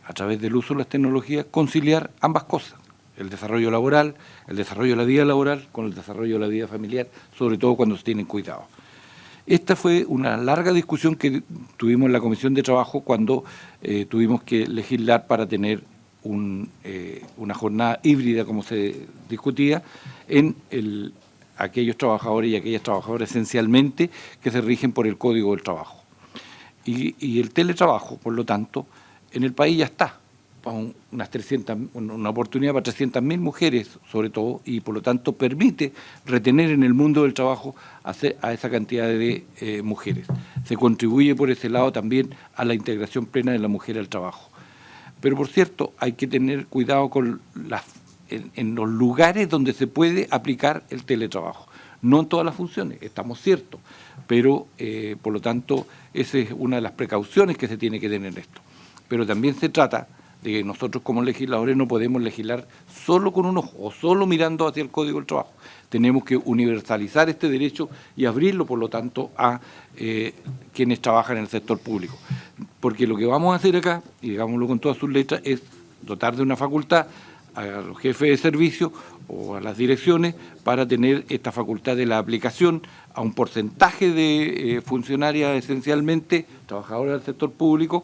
[SPEAKER 8] a través del uso de las tecnologías, conciliar ambas cosas. El desarrollo laboral, el desarrollo de la vida laboral con el desarrollo de la vida familiar, sobre todo cuando se tienen cuidado. Esta fue una larga discusión que tuvimos en la Comisión de Trabajo cuando tuvimos que legislar para tener una jornada híbrida, como se discutía, en aquellos trabajadores y aquellas trabajadoras esencialmente que se rigen por el Código del Trabajo. Y el teletrabajo, por lo tanto, en el país ya está. Una oportunidad para 300.000 mujeres, sobre todo, y por lo tanto permite retener en el mundo del trabajo a esa cantidad de mujeres. Se contribuye por ese lado también a la integración plena de la mujer al trabajo. Pero por cierto, hay que tener cuidado con en los lugares donde se puede aplicar el teletrabajo. No en todas las funciones, estamos ciertos, pero por lo tanto esa es una de las precauciones que se tiene que tener en esto. Pero también se trata de que nosotros como legisladores no podemos legislar solo con un ojo o solo mirando hacia el Código del Trabajo. Tenemos que universalizar este derecho y abrirlo, por lo tanto, a quienes trabajan en el sector público. Porque lo que vamos a hacer acá, y digámoslo con todas sus letras, es dotar de una facultad a los jefes de servicio o a las direcciones para tener esta facultad de la aplicación a un porcentaje de funcionarias esencialmente, trabajadoras del sector público,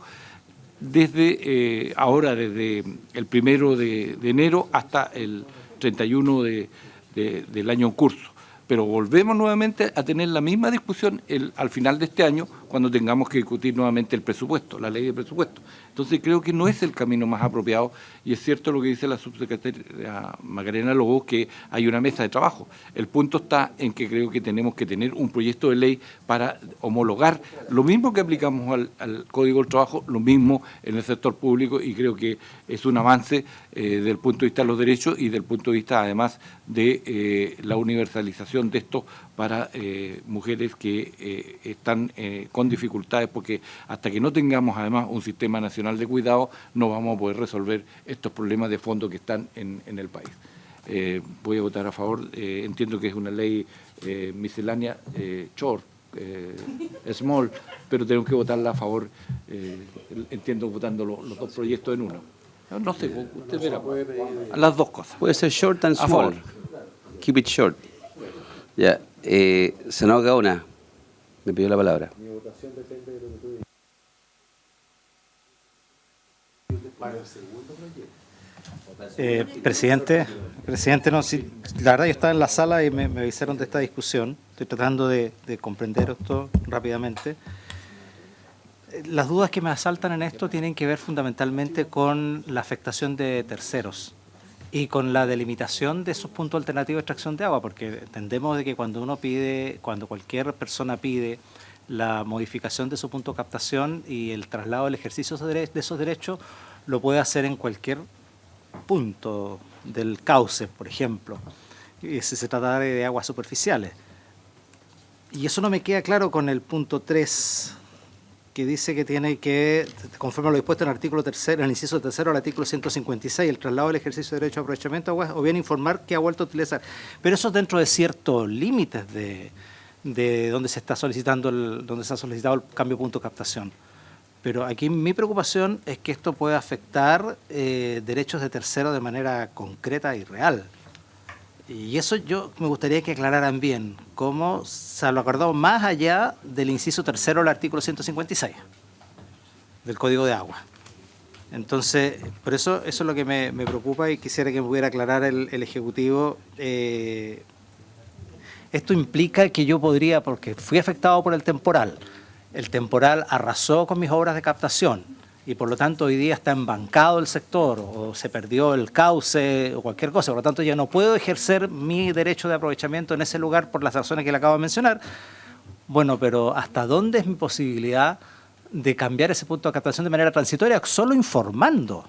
[SPEAKER 8] desde ahora, desde el 1 de enero hasta el 31 del año en curso. Pero volvemos nuevamente a tener la misma discusión al final de este año, cuando tengamos que discutir nuevamente el presupuesto, la ley de presupuesto. Entonces creo que no es el camino más apropiado, y es cierto lo que dice la subsecretaria Macarena Lobos, que hay una mesa de trabajo. El punto está en que creo que tenemos que tener un proyecto de ley para homologar lo mismo que aplicamos al Código del Trabajo, lo mismo en el sector público, y creo que es un avance desde el punto de vista de los derechos y del punto de vista además de la universalización de esto para mujeres que están con dificultades, porque hasta que no tengamos además un sistema nacional de cuidado no vamos a poder resolver estos problemas de fondo que están en el país. Voy a votar a favor, entiendo que es una ley miscelánea, short, small, pero tenemos que votarla a favor, entiendo votando los dos proyectos en uno. No sé, usted verá, las dos cosas.
[SPEAKER 1] Puede ser short and
[SPEAKER 8] A
[SPEAKER 1] small.
[SPEAKER 8] favor.
[SPEAKER 1] Keep it short. Ya. Senador Gaona, me pidió la palabra.
[SPEAKER 9] Presidente, no, sí, la verdad yo estaba en la sala y me avisaron de esta discusión. Estoy tratando de comprender esto rápidamente. Las dudas que me asaltan en esto tienen que ver fundamentalmente con la afectación de terceros y con la delimitación de esos puntos alternativos de extracción de agua, porque entendemos de que cuando cualquier persona pide la modificación de su punto de captación y el traslado del ejercicio de esos derechos, lo puede hacer en cualquier punto del cauce, por ejemplo, si se trata de aguas superficiales. Y eso no me queda claro con el punto 3, que dice que tiene que, conforme a lo dispuesto en el artículo 3, en el inciso 3 del artículo 156, el traslado del ejercicio de derecho a aprovechamiento de aguas, o bien informar que ha vuelto a utilizar. Pero eso dentro de ciertos límites de donde se está solicitando donde se ha solicitado el cambio de punto de captación. Pero aquí mi preocupación es que esto puede afectar derechos de terceros de manera concreta y real. Y eso yo me gustaría que aclararan bien, cómo se lo acordó más allá del inciso 3 del artículo 156 del Código de Agua. Entonces, por eso es lo que me preocupa y quisiera que me pudiera aclarar el Ejecutivo. Esto implica que yo podría, porque fui afectado por el temporal arrasó con mis obras de captación y por lo tanto hoy día está embancado el sector o se perdió el cauce o cualquier cosa, por lo tanto ya no puedo ejercer mi derecho de aprovechamiento en ese lugar por las razones que le acabo de mencionar. Bueno, pero ¿hasta dónde es mi posibilidad de cambiar ese punto de captación de manera transitoria? Solo informando.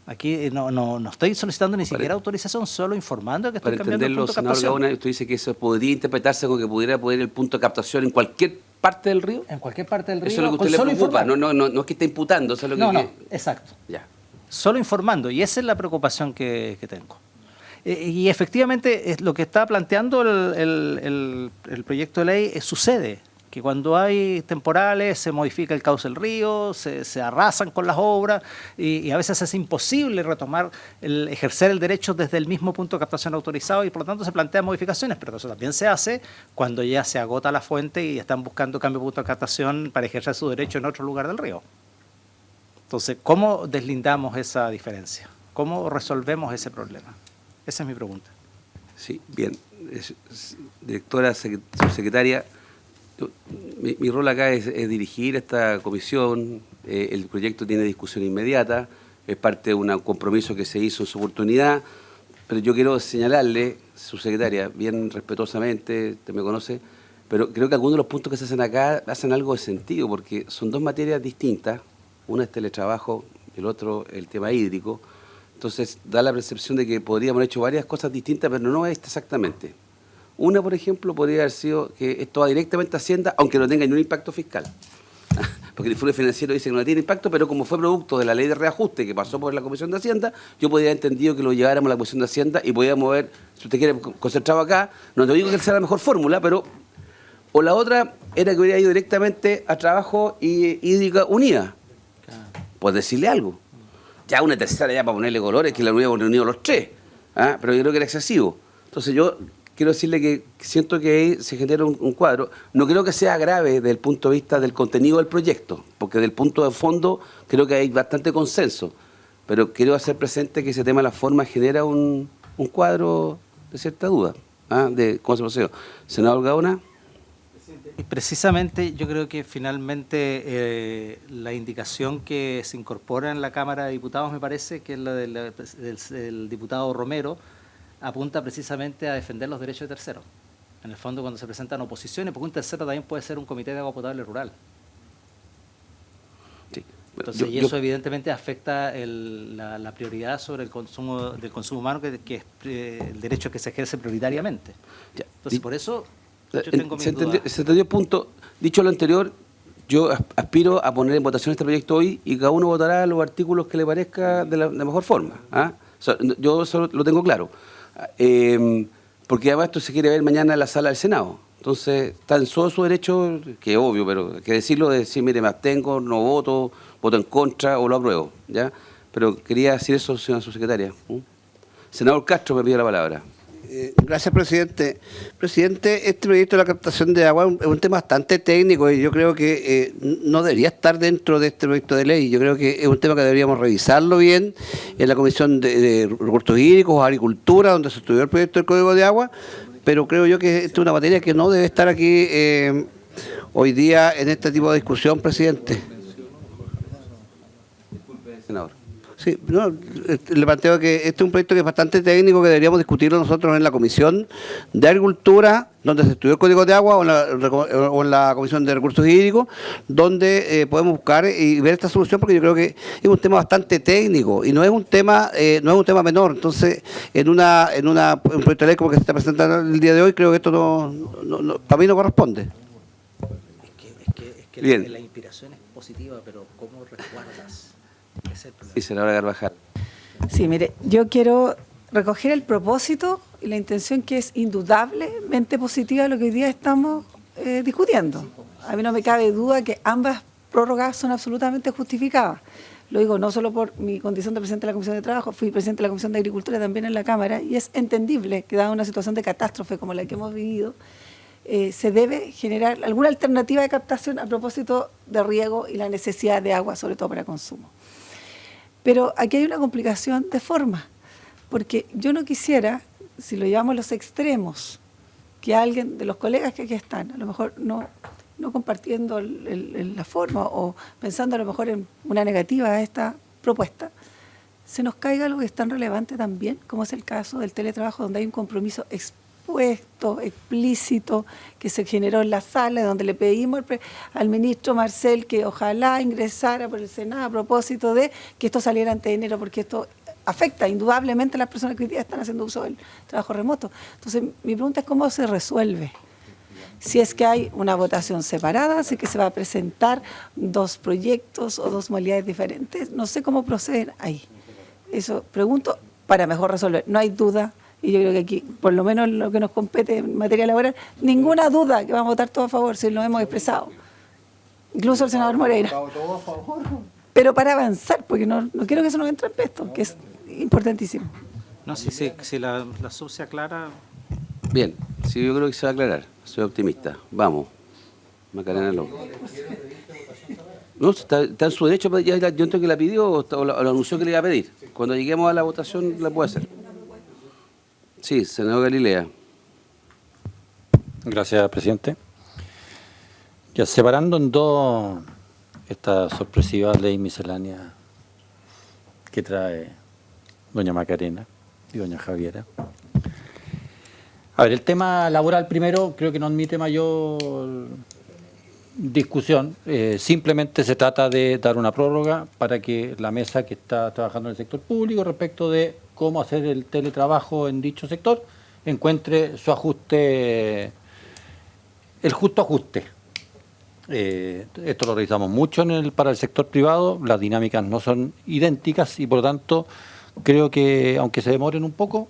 [SPEAKER 9] Aquí no estoy solicitando ni siquiera autorización, solo informando que estoy
[SPEAKER 1] Para
[SPEAKER 9] cambiando el
[SPEAKER 1] entenderlo,
[SPEAKER 9] punto de
[SPEAKER 1] senador
[SPEAKER 9] captación.
[SPEAKER 1] Gaona, usted dice que eso podría interpretarse como que pudiera poner el punto de captación en cualquier parte del río.
[SPEAKER 9] En cualquier parte del río.
[SPEAKER 1] Eso es lo que
[SPEAKER 9] con
[SPEAKER 1] usted le
[SPEAKER 9] solo
[SPEAKER 1] preocupa,
[SPEAKER 9] informar.
[SPEAKER 1] no es que esté imputando, eso es lo que...
[SPEAKER 9] No, exacto.
[SPEAKER 1] Ya.
[SPEAKER 9] Solo informando, y esa es la preocupación que tengo. Y efectivamente es lo que está planteando el proyecto de ley sucede, que cuando hay temporales se modifica el cauce del río, se arrasan con las obras y a veces es imposible retomar, ejercer el derecho desde el mismo punto de captación autorizado y por lo tanto se plantean modificaciones, pero eso también se hace cuando ya se agota la fuente y están buscando cambio de punto de captación para ejercer su derecho en otro lugar del río. Entonces, ¿cómo deslindamos esa diferencia? ¿Cómo resolvemos ese problema? Esa es mi pregunta.
[SPEAKER 1] Sí, bien. Directora, subsecretaria, mi rol acá es dirigir esta comisión. El proyecto tiene discusión inmediata, es parte de un compromiso que se hizo en su oportunidad, pero yo quiero señalarle, subsecretaria, bien respetuosamente, usted me conoce, pero creo que algunos de los puntos que se hacen acá hacen algo de sentido, porque son dos materias distintas, una es teletrabajo, el otro el tema hídrico. Entonces da la percepción de que podríamos haber hecho varias cosas distintas, pero no es exactamente. Una, por ejemplo, podría haber sido que esto va directamente a Hacienda, aunque no tenga ningún impacto fiscal. Porque el informe financiero dice que no tiene impacto, pero como fue producto de la ley de reajuste que pasó por la Comisión de Hacienda, yo podría haber entendido que lo lleváramos a la Comisión de Hacienda y podíamos ver, si usted quiere concentrado acá, no te digo que sea la mejor fórmula, pero... O la otra era que hubiera ido directamente a Trabajo y Hídrica Unida, por decirle algo. Ya una tercera ya para ponerle colores, que la hubiéramos reunido los tres, pero yo creo que era excesivo. Entonces yo quiero decirle que siento que ahí se genera un cuadro. No creo que sea grave desde el punto de vista del contenido del proyecto, porque del punto de fondo creo que hay bastante consenso, pero quiero hacer presente que ese tema de la forma genera un cuadro de cierta duda de cómo se procedió. Senador Gaona.
[SPEAKER 9] Y precisamente yo creo que finalmente la indicación que se incorpora en la Cámara de Diputados, me parece, que es la del diputado Romero, apunta precisamente a defender los derechos de terceros. En el fondo, cuando se presentan oposiciones, porque un tercero también puede ser un comité de agua potable rural.
[SPEAKER 1] Sí.
[SPEAKER 9] Entonces, y eso evidentemente afecta la prioridad sobre el consumo del consumo humano, que es el derecho que se ejerce prioritariamente. Entonces, por eso yo tengo mis dudas.
[SPEAKER 1] Se entendió el punto. Dicho lo anterior, yo aspiro a poner en votación este proyecto hoy y cada uno votará los artículos que le parezca de la mejor forma. ¿Ah? O sea, yo eso lo tengo claro. Porque además esto se quiere ver mañana en la sala del Senado. Entonces, está en todo su derecho, que es obvio, pero hay que decirlo, de decir, mire, me abstengo, no voto, voto en contra o lo apruebo. ¿Ya? Pero quería decir eso, señora subsecretaria. Senador Castro me pide la palabra.
[SPEAKER 10] Gracias, presidente. Presidente, este proyecto de la captación de agua es un tema bastante técnico y yo creo que no debería estar dentro de este proyecto de ley. Yo creo que es un tema que deberíamos revisarlo bien en la Comisión de Recursos Hídricos, Agricultura, donde se estudió el proyecto del Código de Agua, pero creo yo que esta es una materia que no debe estar aquí hoy día en este tipo de discusión, presidente.
[SPEAKER 1] Disculpe, senador.
[SPEAKER 10] Sí, no, le planteo que este es un proyecto que es bastante técnico, que deberíamos discutirlo nosotros en la Comisión de Agricultura, donde se estudió el Código de Agua, o en la Comisión de Recursos Hídricos, donde podemos buscar y ver esta solución, porque yo creo que es un tema bastante técnico y no es un tema menor. Entonces, en un proyecto de ley como que se está presentando el día de hoy, creo que esto para mí no corresponde.
[SPEAKER 9] Es que
[SPEAKER 1] Bien.
[SPEAKER 9] la inspiración es positiva, pero ¿cómo resguardas?
[SPEAKER 1] Sí, senadora Carvajal.
[SPEAKER 5] Sí, mire, yo quiero recoger el propósito y la intención que es indudablemente positiva de lo que hoy día estamos discutiendo. A mí no me cabe duda que ambas prórrogas son absolutamente justificadas. Lo digo no solo por mi condición de presidente de la Comisión de Trabajo, fui presidente de la Comisión de Agricultura también en la Cámara, y es entendible que dada una situación de catástrofe como la que hemos vivido, se debe generar alguna alternativa de captación a propósito de riego y la necesidad de agua, sobre todo para consumo. Pero aquí hay una complicación de forma, porque yo no quisiera, si lo llevamos a los extremos, que alguien de los colegas que aquí están, a lo mejor no compartiendo la forma o pensando a lo mejor en una negativa a esta propuesta, se nos caiga algo que es tan relevante también, como es el caso del teletrabajo, donde hay un compromiso expuesto, explícito, que se generó en la sala, donde le pedimos al ministro Marcel que ojalá ingresara por el Senado a propósito de que esto saliera antes de enero, porque esto afecta indudablemente a las personas que hoy día están haciendo uso del trabajo remoto. Entonces, mi pregunta es cómo se resuelve. Si es que hay una votación separada, si es que se va a presentar dos proyectos o dos modalidades diferentes, no sé cómo proceder ahí. Eso pregunto para mejor resolver. No hay duda. Y yo creo que aquí, por lo menos lo que nos compete en materia laboral, ninguna duda que vamos a votar todos a favor, si lo hemos expresado. Incluso el senador Moreira. Pero para avanzar, porque no quiero que eso nos entre en pesto, que es importantísimo.
[SPEAKER 9] No, si la sub se aclara.
[SPEAKER 1] Bien, sí, yo creo que se va a aclarar. Soy optimista. Vamos. Macarena López. No, está en su derecho. Yo entiendo que la pidió o lo anunció que le iba a pedir. Cuando lleguemos a la votación la puede hacer. Sí, senador Galilea.
[SPEAKER 11] Gracias, presidente. Ya separando en dos esta sorpresiva ley miscelánea que trae doña Macarena y doña Javiera. A ver, el tema laboral primero creo que no admite mayor discusión. Simplemente se trata de dar una prórroga para que la mesa que está trabajando en el sector público respecto de cómo hacer el teletrabajo en dicho sector encuentre su ajuste, el justo ajuste. Esto lo realizamos mucho para el sector privado, las dinámicas no son idénticas y por lo tanto creo que aunque se demoren un poco,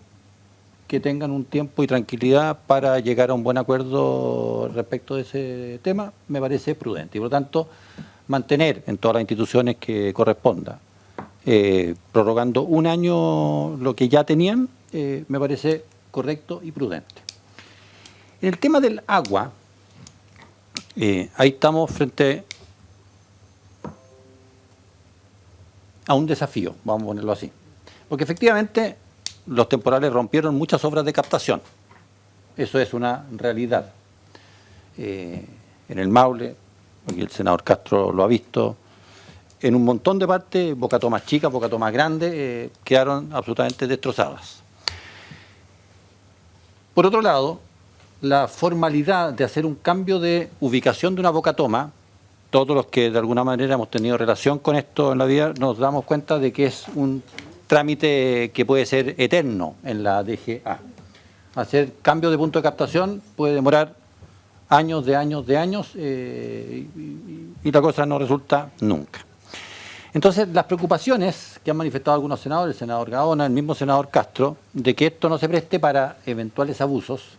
[SPEAKER 11] que tengan un tiempo y tranquilidad para llegar a un buen acuerdo respecto de ese tema, me parece prudente. Y por lo tanto, mantener en todas las instituciones que corresponda, prorrogando un año lo que ya tenían, me parece correcto y prudente. En el tema del agua, ahí estamos frente a un desafío, vamos a ponerlo así. Porque efectivamente los temporales rompieron muchas obras de captación. Eso es una realidad. en el Maule, porque el senador Castro lo ha visto, en un montón de partes, bocatomas chicas, bocatomas grandes, quedaron absolutamente destrozadas. Por otro lado, la formalidad de hacer un cambio de ubicación de una bocatoma, todos los que de alguna manera hemos tenido relación con esto en la vida, nos damos cuenta de que es un trámite que puede ser eterno en la DGA. Hacer cambio de punto de captación puede demorar años y la cosa no resulta nunca. Entonces, las preocupaciones que han manifestado algunos senadores, el senador Gaona, el mismo senador Castro, de que esto no se preste para eventuales abusos,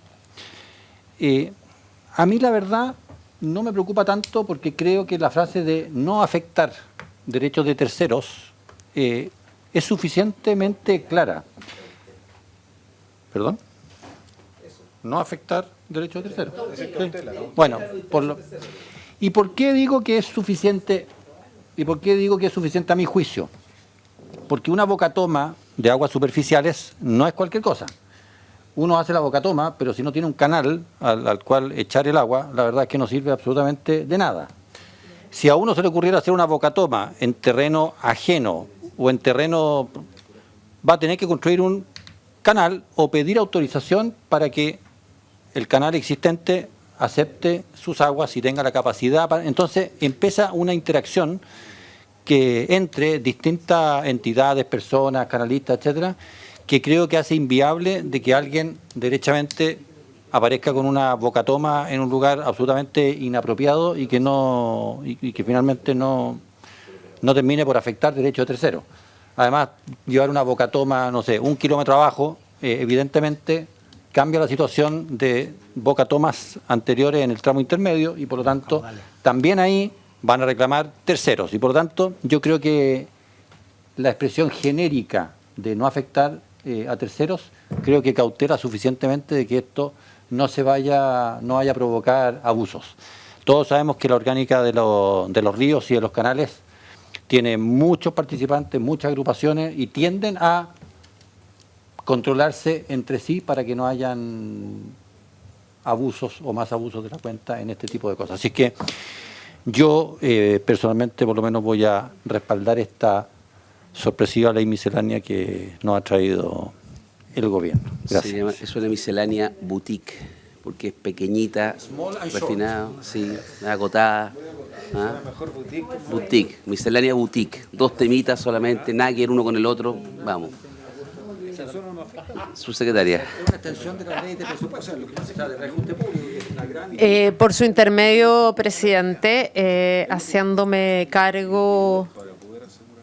[SPEAKER 11] a mí la verdad no me preocupa tanto porque creo que la frase de no afectar derechos de terceros es suficientemente clara. ¿Perdón? No afectar derechos de terceros. Sí. Bueno, ¿y por qué digo que es suficiente? ¿Y por qué digo que es suficiente a mi juicio? Porque una bocatoma de aguas superficiales no es cualquier cosa. Uno hace la bocatoma, pero si no tiene un canal al cual echar el agua, la verdad es que no sirve absolutamente de nada. Si a uno se le ocurriera hacer una bocatoma en terreno ajeno o en terreno, va a tener que construir un canal o pedir autorización para que el canal existente acepte sus aguas y tenga la capacidad. Entonces empieza una interacción que entre distintas entidades, personas, canalistas, etcétera, que creo que hace inviable de que alguien derechamente aparezca con una bocatoma en un lugar absolutamente inapropiado y que finalmente no termine por afectar derechos de terceros. Además, llevar una bocatoma, no sé, 1 kilómetro abajo, evidentemente cambia la situación de bocatomas anteriores en el tramo intermedio y por lo tanto también ahí van a reclamar terceros. Y por lo tanto yo creo que la expresión genérica de no afectar a terceros creo que cautela suficientemente de que esto no vaya a provocar abusos. Todos sabemos que la orgánica de los ríos y de los canales tiene muchos participantes, muchas agrupaciones y tienden a controlarse entre sí para que no hayan abusos o más abusos de la cuenta en este tipo de cosas. Así que yo personalmente por lo menos voy a respaldar esta sorpresiva ley miscelánea que nos ha traído el gobierno. Gracias.
[SPEAKER 1] Es una miscelánea boutique, porque es pequeñita, refinada, sí, agotada. ¿Ah? Boutique, miscelánea boutique. 2 temitas solamente, nada que ver uno con el otro. Vamos. Subsecretaria.
[SPEAKER 7] Es una extensión de la ley de presupuesto, de reajuste público. Por su intermedio, presidente, haciéndome cargo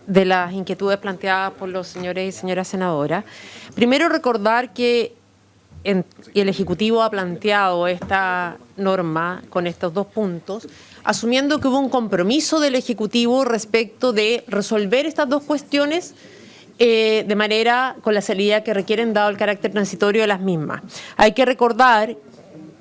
[SPEAKER 7] de las inquietudes planteadas por los señores y señoras senadoras. Primero recordar que el Ejecutivo ha planteado esta norma con estos 2 puntos, asumiendo que hubo un compromiso del Ejecutivo respecto de resolver estas 2 cuestiones de manera con la celeridad que requieren dado el carácter transitorio de las mismas. Hay que recordar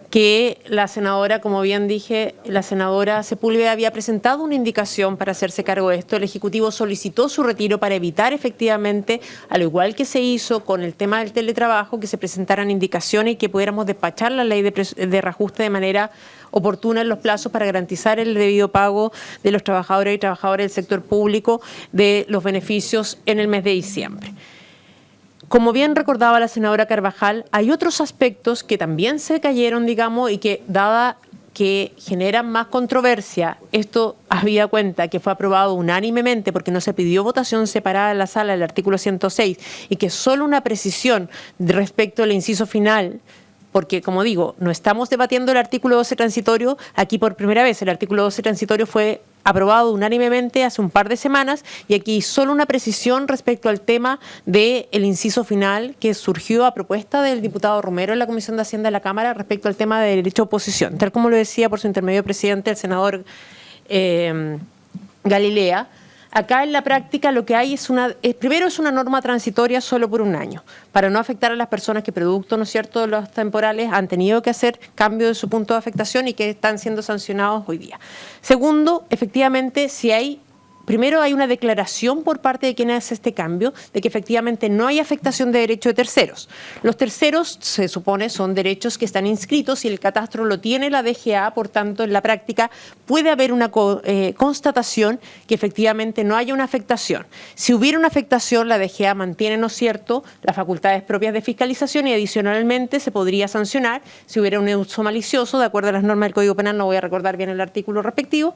[SPEAKER 7] que la senadora, como bien dije, la senadora Sepúlveda había presentado una indicación para hacerse cargo de esto. El Ejecutivo solicitó su retiro para evitar efectivamente, al igual que se hizo con el tema del teletrabajo, que se presentaran indicaciones y que pudiéramos despachar la ley de reajuste de manera oportuna en los plazos para garantizar el debido pago de los trabajadores y trabajadoras del sector público de los beneficios en el mes de diciembre. Como bien recordaba la senadora Carvajal, hay otros aspectos que también se cayeron, digamos, y que, dada que generan más controversia, esto habida cuenta que fue aprobado unánimemente porque no se pidió votación separada en la sala del artículo 106 y que solo una precisión respecto al inciso final, porque, como digo, no estamos debatiendo el artículo 12 transitorio, aquí por primera vez el artículo 12 transitorio fue aprobado unánimemente hace un par de semanas y aquí solo una precisión respecto al tema del inciso final que surgió a propuesta del diputado Romero en la Comisión de Hacienda de la Cámara respecto al tema de derecho a oposición. Tal como lo decía por su intermedio presidente el senador Galilea, acá en la práctica lo que hay es primero es una norma transitoria solo por 1 año, para no afectar a las personas que producto, ¿no es cierto?, de los temporales han tenido que hacer cambio de su punto de afectación y que están siendo sancionados hoy día. Segundo, efectivamente, si hay primero hay una declaración por parte de quien hace este cambio de que efectivamente no hay afectación de derecho de terceros. Los terceros, se supone, son derechos que están inscritos y el catastro lo tiene la DGA, por tanto, en la práctica puede haber una constatación que efectivamente no haya una afectación. Si hubiera una afectación, la DGA mantiene, ¿no es cierto?, las facultades propias de fiscalización y adicionalmente se podría sancionar si hubiera un uso malicioso, de acuerdo a las normas del Código Penal, no voy a recordar bien el artículo respectivo,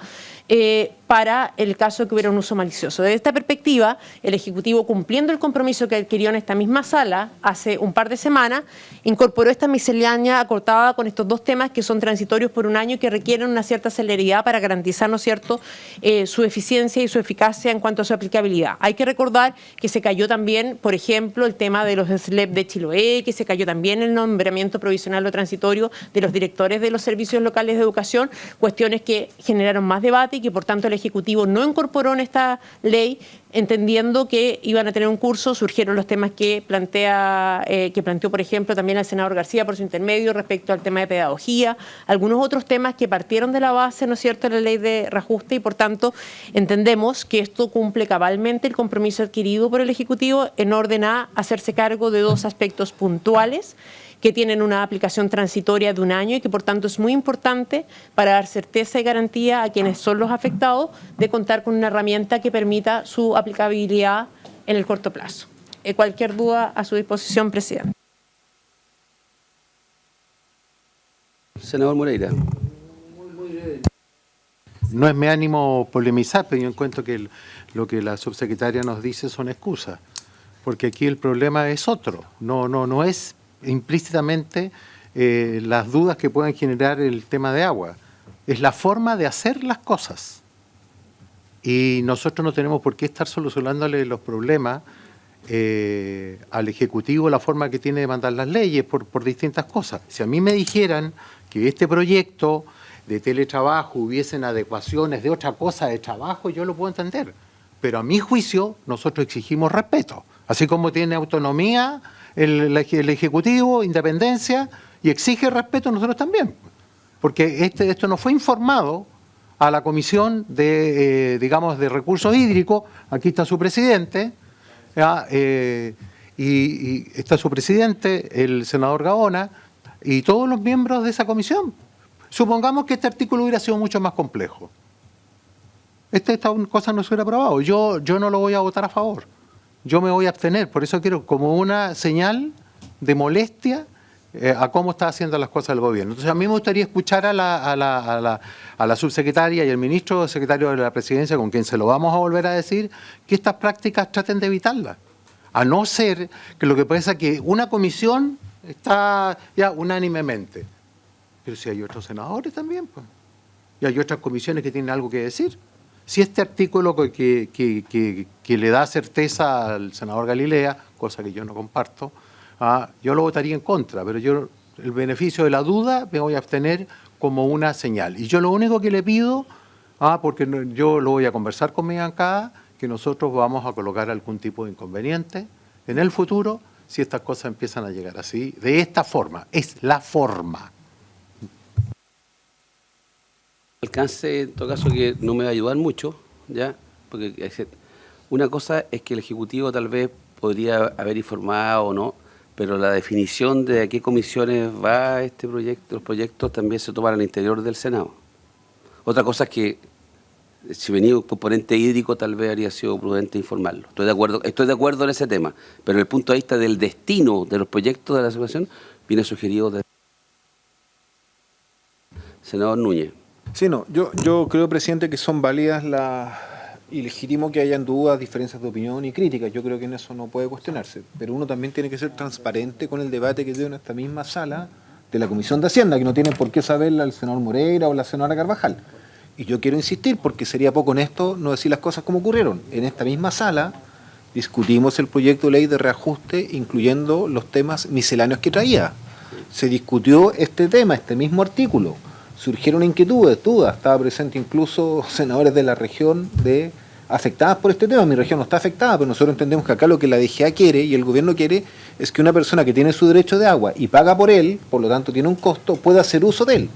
[SPEAKER 7] para el caso de que hubiera un uso malicioso. Desde esta perspectiva, el Ejecutivo, cumpliendo el compromiso que adquirió en esta misma sala hace un par de semanas, incorporó esta miscelánea acortada con estos dos temas que son transitorios por un año y que requieren una cierta celeridad para garantizar, ¿no es cierto?, su eficiencia y su eficacia en cuanto a su aplicabilidad. Hay que recordar que se cayó también, por ejemplo, el tema de los SLEP de Chiloé, que se cayó también el nombramiento provisional o transitorio de los directores de los servicios locales de educación, cuestiones que generaron más debate y que por tanto el Ejecutivo no incorporó en esta ley, entendiendo que iban a tener un curso. Surgieron los temas que planteó, por ejemplo, también el senador García por su intermedio respecto al tema de pedagogía, algunos otros temas que partieron de la base, ¿no es cierto?, de la ley de reajuste y por tanto entendemos que esto cumple cabalmente el compromiso adquirido por el Ejecutivo en orden a hacerse cargo de dos aspectos puntuales que tienen una aplicación transitoria de un año y que por tanto es muy importante para dar certeza y garantía a quienes son los afectados de contar con una herramienta que permita su aplicabilidad en el corto plazo. Cualquier duda a su disposición, presidente.
[SPEAKER 1] Senador Moreira.
[SPEAKER 3] No es mi ánimo polemizar, pero yo encuentro que lo que la subsecretaria nos dice son excusas, porque aquí el problema es otro, no es implícitamente las dudas que puedan generar el tema de agua, es la forma de hacer las cosas. Y nosotros no tenemos por qué estar solucionándole los problemas al Ejecutivo, la forma que tiene de mandar las leyes por distintas cosas. Si a mí me dijeran que este proyecto de teletrabajo hubiesen adecuaciones de otra cosa de trabajo, yo lo puedo entender. Pero a mi juicio, nosotros exigimos respeto. Así como tiene autonomía el Ejecutivo, independencia, y exige respeto, nosotros también. Porque esto no fue informado a la Comisión de Recursos Hídricos. Aquí está su presidente, y está su presidente, el senador Gaona, y todos los miembros de esa comisión. Supongamos que este artículo hubiera sido mucho más complejo. Esta cosa no se hubiera aprobado. Yo no lo voy a votar a favor. Yo me voy a abstener. Por eso quiero como una señal de molestia a cómo está haciendo las cosas el gobierno. Entonces a mí me gustaría escuchar a la subsecretaria y el ministro secretario de la Presidencia, con quien se lo vamos a volver a decir, que estas prácticas traten de evitarlas. A no ser que lo que pasa es que una comisión está ya unánimemente. Pero si hay otros senadores también, pues. Y hay otras comisiones que tienen algo que decir. Si este artículo que le da certeza al senador Galilea, cosa que yo no comparto, yo lo votaría en contra, pero yo el beneficio de la duda me voy a abstener como una señal. Y yo lo único que le pido, porque yo lo voy a conversar con mi bancada, que nosotros vamos a colocar algún tipo de inconveniente en el futuro si estas cosas empiezan a llegar así, de esta forma. Es la forma.
[SPEAKER 1] Alcance, en todo caso, que no me va a ayudar mucho, ¿ya? Porque una cosa es que el Ejecutivo tal vez podría haber informado o no, pero la definición de a qué comisiones va este proyecto, los proyectos también se toman al interior del Senado. Otra cosa es que si venía un componente hídrico tal vez habría sido prudente informarlo. Estoy de acuerdo en ese tema, pero desde el punto de vista del destino de los proyectos de la situación viene sugerido del senador Núñez.
[SPEAKER 4] Sí, no, yo creo, presidente, que son válidas y legítimo que hayan dudas, diferencias de opinión y críticas. Yo creo que en eso no puede cuestionarse. Pero uno también tiene que ser transparente con el debate que dio en esta misma sala de la Comisión de Hacienda, que no tiene por qué saberla el senador Moreira o la senadora Carvajal. Y yo quiero insistir, porque sería poco honesto no decir las cosas como ocurrieron. En esta misma sala discutimos el proyecto de ley de reajuste, incluyendo los temas misceláneos que traía. Se discutió este tema, este mismo artículo. Surgieron inquietudes, dudas. Estaba presente incluso senadores de la región afectadas por este tema. Mi región no está afectada, pero nosotros entendemos que acá lo que la DGA quiere y el gobierno quiere es que una persona que tiene su derecho de agua y paga por él, por lo tanto tiene un costo, pueda hacer uso de él.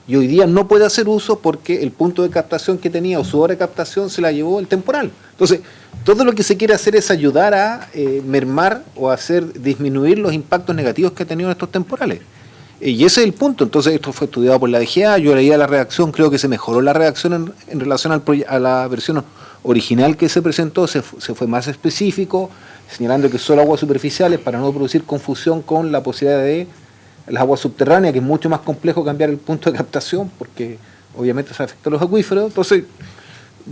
[SPEAKER 4] y hoy día no puede hacer uso porque el punto de captación que tenía o su hora de captación se la llevó el temporal. Entonces, todo lo que se quiere hacer es ayudar a mermar o hacer disminuir los impactos negativos que ha tenido estos temporales. Y ese es el punto. Entonces, esto fue estudiado por la DGA, yo leía la redacción, creo que se mejoró la redacción en relación a la versión original que se presentó, se fue más específico, señalando que solo aguas superficiales para no producir confusión con la posibilidad de las aguas subterráneas, que es mucho más complejo cambiar el punto de captación, porque obviamente se afecta a los acuíferos. Entonces,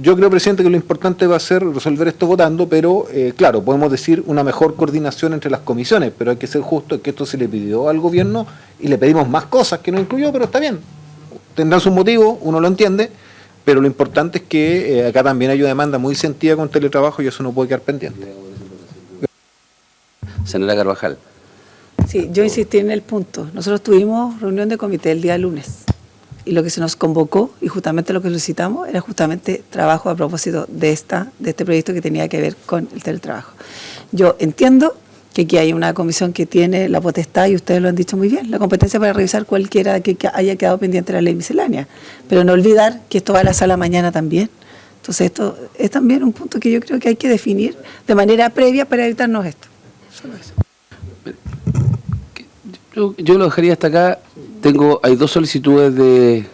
[SPEAKER 4] yo creo, presidente, que lo importante va a ser resolver esto votando, pero claro, podemos decir una mejor coordinación entre las comisiones, pero hay que ser justo que esto se le pidió al gobierno y le pedimos más cosas que no incluyó, pero está bien. Tendrán sus motivos, uno lo entiende, pero lo importante es que acá también hay una demanda muy sentida con teletrabajo y eso no puede quedar pendiente.
[SPEAKER 1] Senadora Carvajal.
[SPEAKER 5] Sí, yo insistí en el punto. Nosotros tuvimos reunión de comité el día lunes y lo que se nos convocó y justamente lo que solicitamos era justamente trabajo a propósito de este proyecto que tenía que ver con el teletrabajo. Yo entiendo que aquí hay una comisión que tiene la potestad, y ustedes lo han dicho muy bien, la competencia para revisar cualquiera que haya quedado pendiente de la ley miscelánea, pero no olvidar que esto va a la sala mañana también. Entonces esto es también un punto que yo creo que hay que definir de manera previa para evitarnos esto. Solo eso.
[SPEAKER 1] Yo lo dejaría hasta acá. Hay dos solicitudes de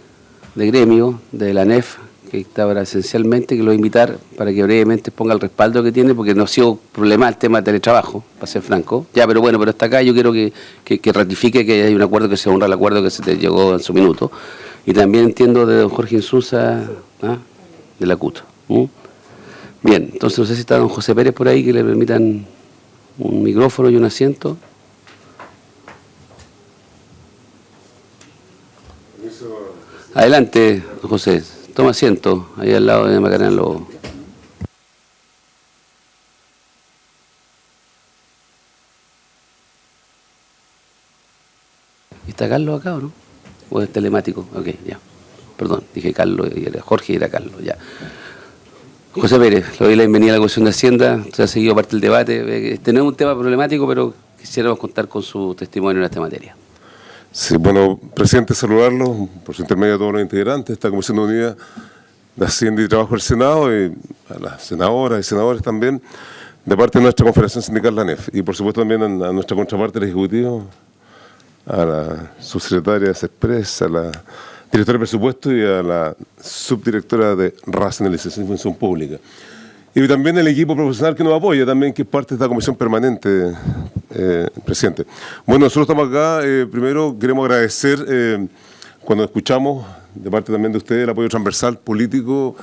[SPEAKER 1] gremio, de la ANEF, que está ahora esencialmente, que lo voy a invitar para que brevemente ponga el respaldo que tiene, porque no ha sido problema el tema del teletrabajo, para ser franco. Ya, pero bueno, pero hasta acá yo quiero que ratifique que hay un acuerdo, que se honra el acuerdo que se te llegó en su minuto. Y también entiendo de don Jorge Insunza, de la CUT. Bien, entonces no sé si está don José Pérez por ahí, que le permitan un micrófono y un asiento. Adelante, don José. Toma asiento, ahí al lado de Macarena. ¿Está Carlos acá o no? ¿O es telemático? Ok, ya. Perdón, dije Carlos, y era Jorge y era Carlos, ya. José Pérez, le doy la bienvenida a la Comisión de Hacienda. Se ha seguido parte del debate. Este no es un tema problemático, pero quisiéramos contar con su testimonio en esta materia.
[SPEAKER 12] Sí, bueno, presidente, saludarlo por su intermedio a todos los integrantes de esta Comisión Unida de Hacienda y Trabajo del Senado, y a las senadoras y senadores también, de parte de nuestra Confederación Sindical, la ANEF, y por supuesto también a nuestra contraparte del Ejecutivo, a la subsecretaria de CESPRES, a la directora de presupuesto y a la subdirectora de racionalización y función pública. Y también el equipo profesional que nos apoya también, que es parte de esta comisión permanente, presidente. Bueno, nosotros estamos acá, primero queremos agradecer, cuando escuchamos de parte también de ustedes el apoyo transversal político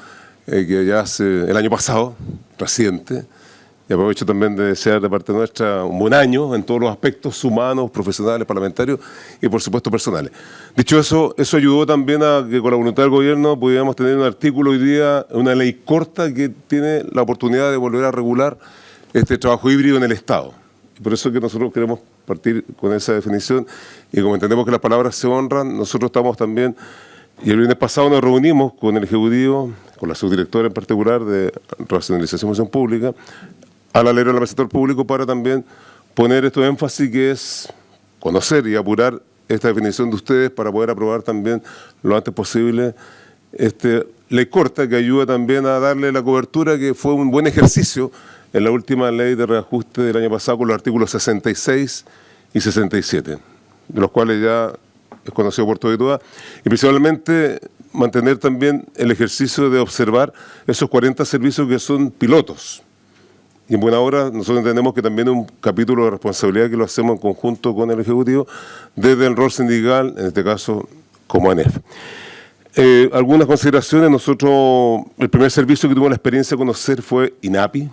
[SPEAKER 12] que ya hace el año pasado, reciente, y aprovecho también de desear de parte nuestra un buen año en todos los aspectos humanos, profesionales, parlamentarios y por supuesto personales. Dicho eso, eso ayudó también a que con la voluntad del gobierno pudiéramos tener un artículo hoy día, una ley corta que tiene la oportunidad de volver a regular este trabajo híbrido en el Estado. Y por eso es que nosotros queremos partir con esa definición, y como entendemos que las palabras se honran, nosotros estamos también, y el viernes pasado nos reunimos con el Ejecutivo, con la subdirectora en particular de Racionalización y Función Pública, al alero del sector público, para también poner esto de énfasis, que es conocer y apurar esta definición de ustedes para poder aprobar también lo antes posible ley corta, que ayuda también a darle la cobertura, que fue un buen ejercicio en la última ley de reajuste del año pasado con los artículos 66 y 67, de los cuales ya es conocido por todo y todas, y principalmente mantener también el ejercicio de observar esos 40 servicios que son pilotos. Y en buena hora nosotros entendemos que también es un capítulo de responsabilidad que lo hacemos en conjunto con el Ejecutivo, desde el rol sindical, en este caso como ANEF. Algunas consideraciones. Nosotros, el primer servicio que tuvimos la experiencia de conocer fue INAPI.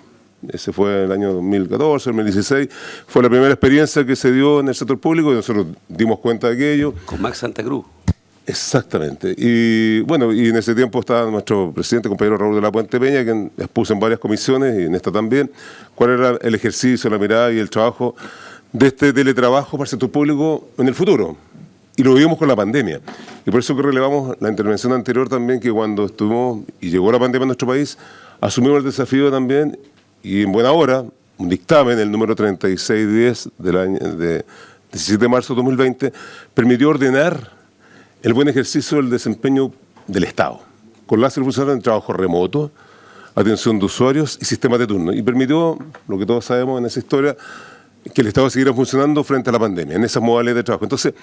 [SPEAKER 12] Ese fue el año 2014, 2016. Fue la primera experiencia que se dio en el sector público y nosotros dimos cuenta de aquello.
[SPEAKER 1] Con Max Santa Cruz.
[SPEAKER 12] Exactamente. Y bueno, y en ese tiempo estaba nuestro presidente, compañero Raúl de la Puente Peña, que expuso en varias comisiones, y en esta también, cuál era el ejercicio, la mirada y el trabajo de este teletrabajo para el sector público en el futuro. Y lo vivimos con la pandemia. Y por eso que relevamos la intervención anterior también, que cuando estuvimos y llegó la pandemia a nuestro país, asumimos el desafío también, y en buena hora, un dictamen, el número 3610 del año de 17 de marzo de 2020, permitió ordenar el buen ejercicio del desempeño del Estado, con las funciones en trabajo remoto, atención de usuarios y sistemas de turno. Y permitió, lo que todos sabemos en esa historia, que el Estado siguiera funcionando frente a la pandemia, en esas modalidades de trabajo. Entonces,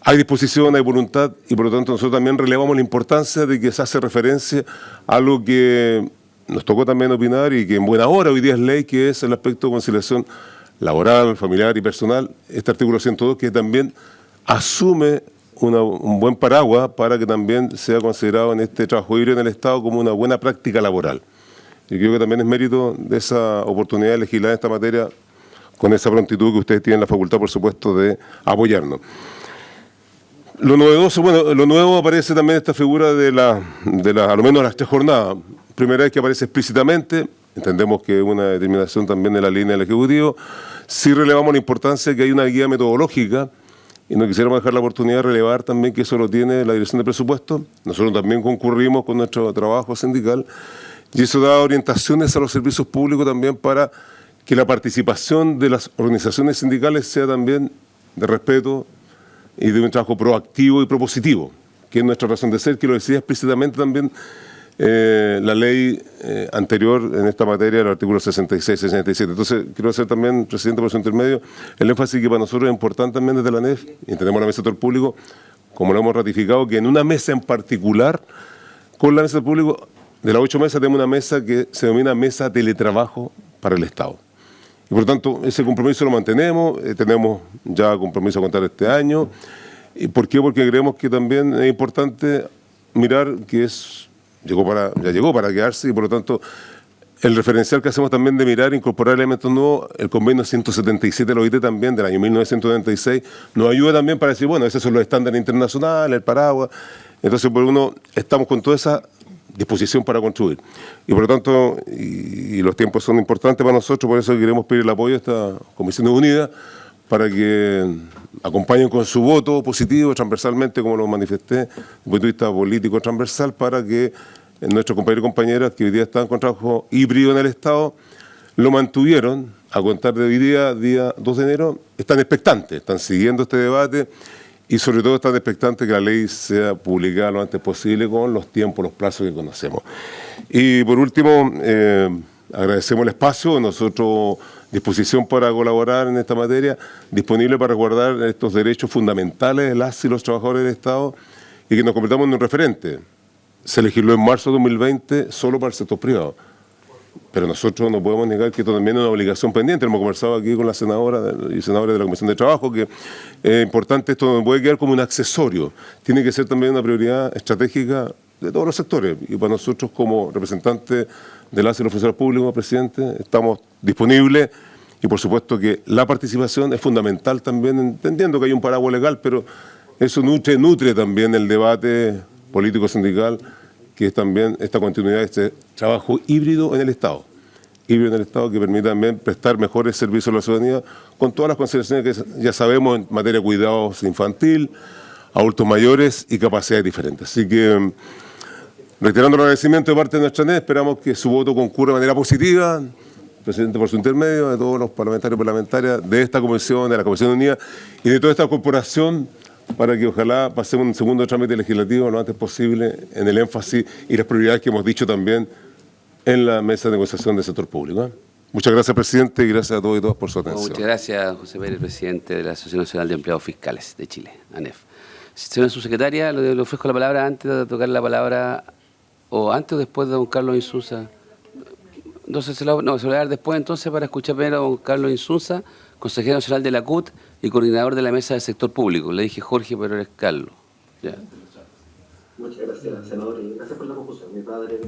[SPEAKER 12] hay disposición, hay voluntad, y por lo tanto nosotros también relevamos la importancia de que se hace referencia a algo que nos tocó también opinar y que en buena hora hoy día es ley, que es el aspecto de conciliación laboral, familiar y personal, este artículo 102, que también asume un buen paraguas para que también sea considerado en este trabajo híbrido en el Estado como una buena práctica laboral. Y creo que también es mérito de esa oportunidad de legislar en esta materia con esa prontitud que ustedes tienen la facultad, por supuesto, de apoyarnos. Lo novedoso, bueno, lo nuevo aparece también esta figura de a lo menos las 3 jornadas. Primera vez que aparece explícitamente, entendemos que es una determinación también de la línea del Ejecutivo. Sí relevamos la importancia de que hay una guía metodológica y no quisiéramos dejar la oportunidad de relevar también que eso lo tiene la Dirección de Presupuesto. Nosotros también concurrimos con nuestro trabajo sindical y eso da orientaciones a los servicios públicos también para que la participación de las organizaciones sindicales sea también de respeto y de un trabajo proactivo y propositivo, que es nuestra razón de ser, que lo decía explícitamente también la ley anterior en esta materia, el artículo 66, 67. Entonces, quiero hacer también, presidente, por su intermedio, el énfasis que para nosotros es importante también desde la ANEF, y entendemos la mesa del sector público, como lo hemos ratificado, que en una mesa en particular, con la mesa del público, de las 8 mesas, tenemos una mesa que se denomina Mesa Teletrabajo para el Estado. Y por lo tanto, ese compromiso lo mantenemos, tenemos ya compromiso a contar este año. ¿Y por qué? Porque creemos que también es importante mirar que ya llegó para quedarse y por lo tanto el referencial que hacemos también de mirar, incorporar elementos nuevos, el convenio 177 de la OIT también del año 1996 nos ayuda también para decir, bueno, esos son los estándares internacionales, el paraguas. Entonces, por uno, estamos con toda esa disposición para construir. Y por lo tanto, y los tiempos son importantes para nosotros, por eso queremos pedir el apoyo a esta Comisión Unida para que acompañen con su voto positivo, transversalmente, como lo manifesté, desde el punto de vista político transversal, para que nuestros compañeros y compañeras que hoy día están con trabajo híbrido en el Estado, lo mantuvieron a contar de hoy día 2 de enero, están expectantes, están siguiendo este debate y sobre todo están expectantes que la ley sea publicada lo antes posible con los tiempos, los plazos que conocemos. Y por último, agradecemos el espacio, nosotros disposición para colaborar en esta materia, disponible para guardar estos derechos fundamentales de las y los trabajadores del Estado y que nos convertamos en un referente. Se legisló en marzo de 2020 solo para el sector privado, pero nosotros no podemos negar que esto también es una obligación pendiente. Hemos conversado aquí con la senadora y senadores de la Comisión de Trabajo que es importante, esto no puede quedar como un accesorio, tiene que ser también una prioridad estratégica de todos los sectores y para nosotros como representantes de las y los funcionarios públicos, presidente, estamos disponibles y por supuesto que la participación es fundamental también, entendiendo que hay un paraguas legal, pero eso nutre también el debate político sindical, que es también esta continuidad de este trabajo híbrido en el Estado. Híbrido en el Estado que permite también prestar mejores servicios a la ciudadanía con todas las consideraciones que ya sabemos en materia de cuidados infantil, adultos mayores y capacidades diferentes. Así que, reiterando el agradecimiento de parte de nuestra ANEF, esperamos que su voto concurra de manera positiva, presidente, por su intermedio, de todos los parlamentarios y parlamentarias de esta comisión, de la Comisión Unida y de toda esta corporación, para que ojalá pasemos un segundo trámite legislativo lo antes posible en el énfasis y las prioridades que hemos dicho también en la mesa de negociación del sector público. Muchas gracias, presidente, y gracias a todos y todas por su atención.
[SPEAKER 1] Muchas gracias, José Pérez, presidente de la Asociación Nacional de Empleados Fiscales de Chile, ANEF. Señora subsecretaria, le ofrezco la palabra antes de tocar la palabra, o antes o después de don Carlos Insunza. Entonces, se lo voy a dar después entonces para escuchar primero a don Carlos Insunza, consejero nacional de la CUT y coordinador de la mesa del sector público. Le dije Jorge, pero eres Carlos. Ya.
[SPEAKER 13] Muchas gracias, senador, y gracias por la confusión. Mi padre,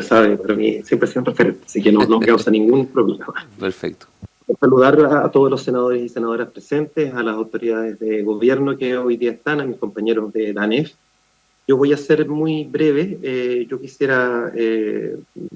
[SPEAKER 13] sabe, para mí siempre ha sido un referente, así que no causa ningún problema.
[SPEAKER 1] Perfecto.
[SPEAKER 13] Saludar a todos los senadores y senadoras presentes, a las autoridades de gobierno que hoy día están, a mis compañeros de la ANEF. Yo voy a ser muy breve. Yo quisiera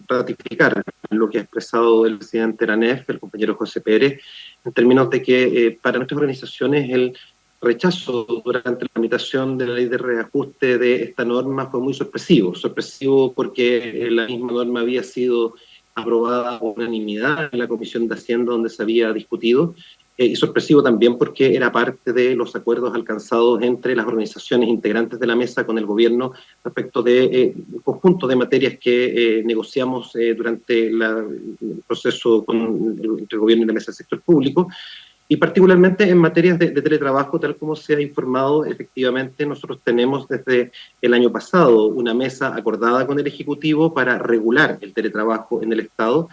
[SPEAKER 13] ratificar lo que ha expresado el presidente de la ANEF, el compañero José Pérez, en términos de que para nuestras organizaciones el rechazo durante la tramitación de la ley de reajuste de esta norma fue muy sorpresivo porque la misma norma había sido aprobada por unanimidad en la Comisión de Hacienda donde se había discutido, y sorpresivo también porque era parte de los acuerdos alcanzados entre las organizaciones integrantes de la mesa con el gobierno respecto de un conjunto de materias que negociamos durante el proceso entre el gobierno y la mesa del sector público. Y particularmente en materias de teletrabajo, tal como se ha informado, efectivamente nosotros tenemos desde el año pasado una mesa acordada con el Ejecutivo para regular el teletrabajo en el Estado.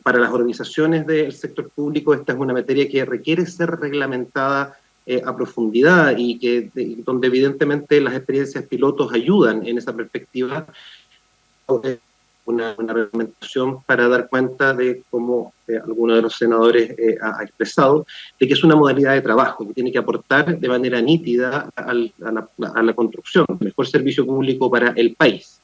[SPEAKER 13] Para las organizaciones del sector público esta es una materia que requiere ser reglamentada a profundidad y donde evidentemente las experiencias pilotos ayudan en esa perspectiva. Una reglamentación para dar cuenta de cómo alguno de los senadores ha expresado, de que es una modalidad de trabajo que tiene que aportar de manera nítida a la construcción del mejor servicio público para el país.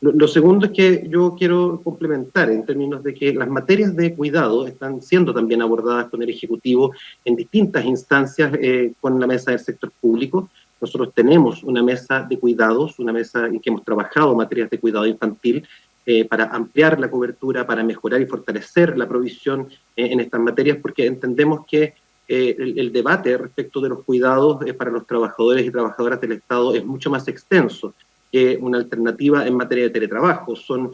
[SPEAKER 13] Lo segundo es que yo quiero complementar en términos de que las materias de cuidado están siendo también abordadas con el Ejecutivo en distintas instancias con la mesa del sector público. Nosotros tenemos una mesa de cuidados, una mesa en que hemos trabajado materias de cuidado infantil, para ampliar la cobertura, para mejorar y fortalecer la provisión en estas materias, porque entendemos que el debate respecto de los cuidados para los trabajadores y trabajadoras del Estado es mucho más extenso que una alternativa en materia de teletrabajo. Son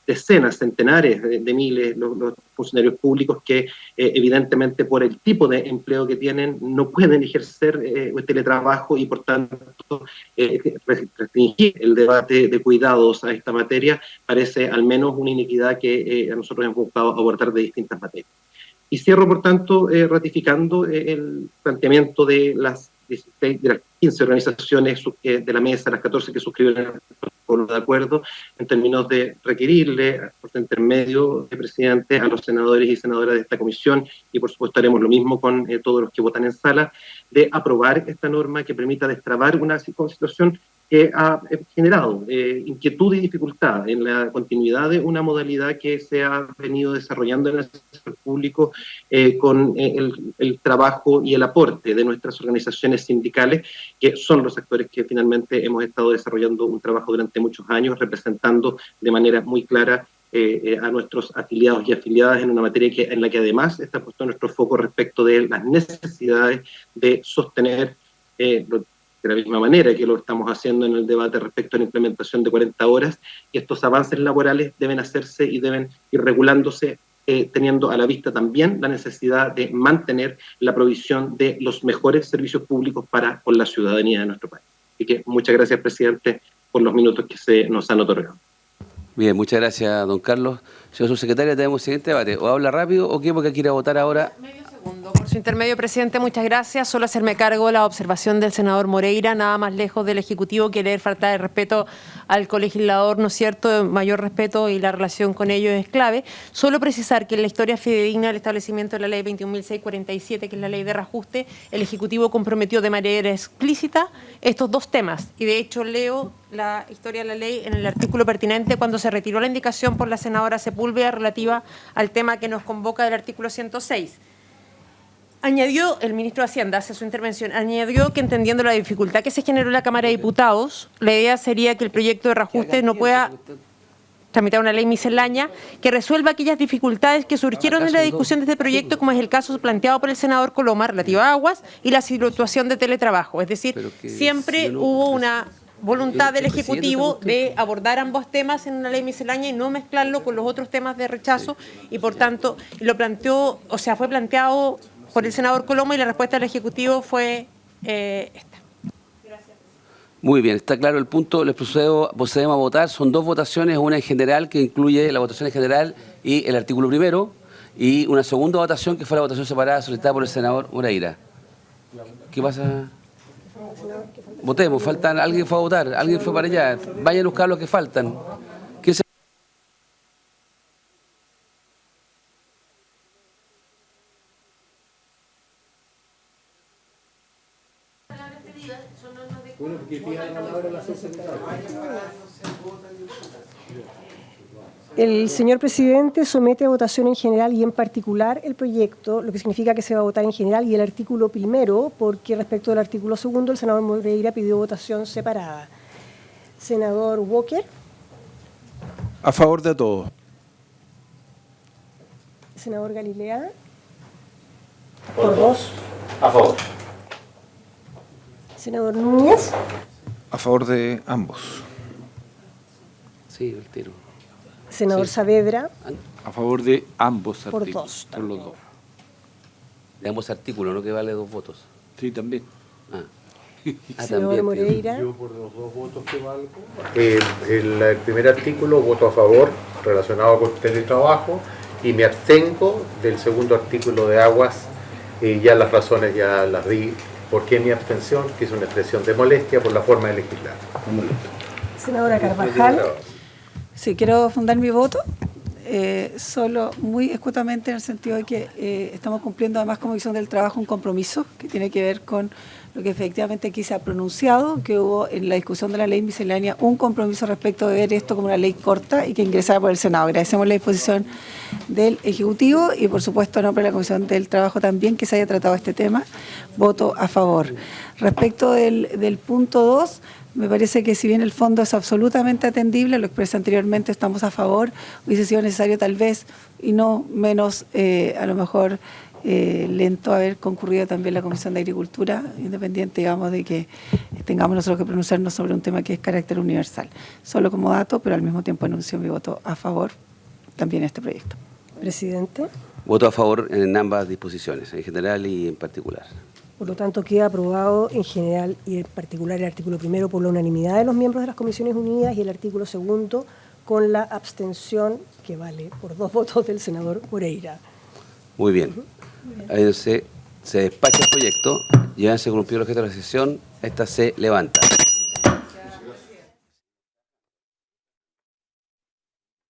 [SPEAKER 13] decenas, centenares de miles los funcionarios públicos que evidentemente por el tipo de empleo que tienen no pueden ejercer el teletrabajo y por tanto restringir el debate de cuidados a esta materia parece al menos una iniquidad que a nosotros hemos buscado abordar de distintas materias. Y cierro por tanto ratificando el planteamiento de las 16, de las 15 organizaciones de la mesa, las 14 que suscribieron el protocolo de acuerdo, en términos de requerirle, por intermedio de presidente, a los senadores y senadoras de esta comisión, y por supuesto haremos lo mismo con todos los que votan en sala, de aprobar esta norma que permita destrabar una situación que ha generado inquietud y dificultad en la continuidad de una modalidad que se ha venido desarrollando en el sector público con el trabajo y el aporte de nuestras organizaciones sindicales, que son los actores que finalmente hemos estado desarrollando un trabajo durante muchos años, representando de manera muy clara a nuestros afiliados y afiliadas en una materia en la que además está puesto nuestro foco respecto de las necesidades de sostener de la misma manera que lo estamos haciendo en el debate respecto a la implementación de 40 horas, y estos avances laborales deben hacerse y deben ir regulándose teniendo a la vista también la necesidad de mantener la provisión de los mejores servicios públicos con la ciudadanía de nuestro país. Así que muchas gracias, presidente, por los minutos que se nos han otorgado.
[SPEAKER 1] Bien, muchas gracias, don Carlos. Señor subsecretario, tenemos el siguiente debate. O habla rápido o qué, porque quiere votar ahora.
[SPEAKER 7] Por su intermedio, presidente, muchas gracias. Solo hacerme cargo de la observación del senador Moreira, nada más lejos del Ejecutivo querer faltar el respeto al colegislador, ¿no es cierto? Mayor respeto y la relación con ellos es clave. Solo precisar que en la historia fidedigna del establecimiento de la ley 21.647, que es la ley de reajuste, el Ejecutivo comprometió de manera explícita estos dos temas. Y de hecho leo la historia de la ley en el artículo pertinente cuando se retiró la indicación por la senadora Sepúlveda relativa al tema que nos convoca del artículo 106. Añadió, el ministro de Hacienda, hace su intervención, añadió que entendiendo la dificultad que se generó en la Cámara de Diputados, la idea sería que el proyecto de reajuste no pueda tramitar una ley miscelánea que resuelva aquellas dificultades que surgieron en la discusión de este proyecto, como es el caso planteado por el senador Coloma relativo a aguas y la situación de teletrabajo. Es decir, siempre hubo una voluntad del Ejecutivo de abordar ambos temas en una ley miscelánea y no mezclarlo con los otros temas de rechazo, y por tanto lo planteó, o sea, fue planteado por el senador Coloma y la respuesta del Ejecutivo fue esta. Gracias.
[SPEAKER 1] Muy bien, está claro el punto. Les procedemos a votar. Son dos votaciones, una en general que incluye la votación en general y el artículo primero, y una segunda votación que fue la votación separada solicitada por el senador Moreira. ¿Qué pasa? Votemos, faltan, alguien fue a votar, alguien fue para allá. Vayan a buscar los que faltan.
[SPEAKER 14] El señor presidente somete a votación en general y en particular el proyecto, lo que significa que se va a votar en general y el artículo primero, porque respecto del artículo segundo el senador Moreira pidió votación separada. Senador Walker.
[SPEAKER 6] A favor de todo.
[SPEAKER 14] Senador Galilea. Por 2.
[SPEAKER 10] A favor.
[SPEAKER 14] Senador Núñez.
[SPEAKER 4] A favor de ambos.
[SPEAKER 1] Sí, el tiro.
[SPEAKER 14] Senador Saavedra.
[SPEAKER 8] A favor de ambos
[SPEAKER 14] Por
[SPEAKER 8] artículos.
[SPEAKER 14] 2
[SPEAKER 8] Por los dos.
[SPEAKER 1] De ambos artículos, ¿no? Que vale 2 votos.
[SPEAKER 8] Sí, también.
[SPEAKER 14] Senador Moreira.
[SPEAKER 3] Yo por los 2 votos que valgo. El primer artículo voto a favor relacionado con teletrabajo y me abstengo del segundo artículo de aguas. Ya las razones ya las di. ¿Por qué mi abstención? Que es una expresión de molestia por la forma de legislar.
[SPEAKER 14] Senadora Carvajal.
[SPEAKER 5] Sí, quiero fundar mi voto, solo muy escuetamente en el sentido de que estamos cumpliendo además como Comisión del Trabajo un compromiso que tiene que ver con lo que efectivamente aquí se ha pronunciado, que hubo en la discusión de la ley miscelánea un compromiso respecto de ver esto como una ley corta y que ingresara por el Senado. Agradecemos la disposición del Ejecutivo y por supuesto en nombre de la Comisión del Trabajo también que se haya tratado este tema. Voto a favor. Respecto del punto 2, me parece que si bien el fondo es absolutamente atendible, lo expresé anteriormente, estamos a favor, hubiese sido necesario tal vez y no menos a lo mejor lento haber concurrido también la Comisión de Agricultura, independiente, digamos, de que tengamos nosotros que pronunciarnos sobre un tema que es carácter universal. Solo como dato, pero al mismo tiempo anuncio mi voto a favor también a este proyecto.
[SPEAKER 14] Presidente.
[SPEAKER 1] Voto a favor en ambas disposiciones, en general y en particular.
[SPEAKER 14] Por lo tanto, queda aprobado en general y en particular el artículo primero por la unanimidad de los miembros de las Comisiones Unidas y el artículo segundo con la abstención que vale por 2 votos del senador Moreira.
[SPEAKER 1] Muy bien. Se despacha el proyecto, ya se cumplió el objeto de la sesión, esta se levanta.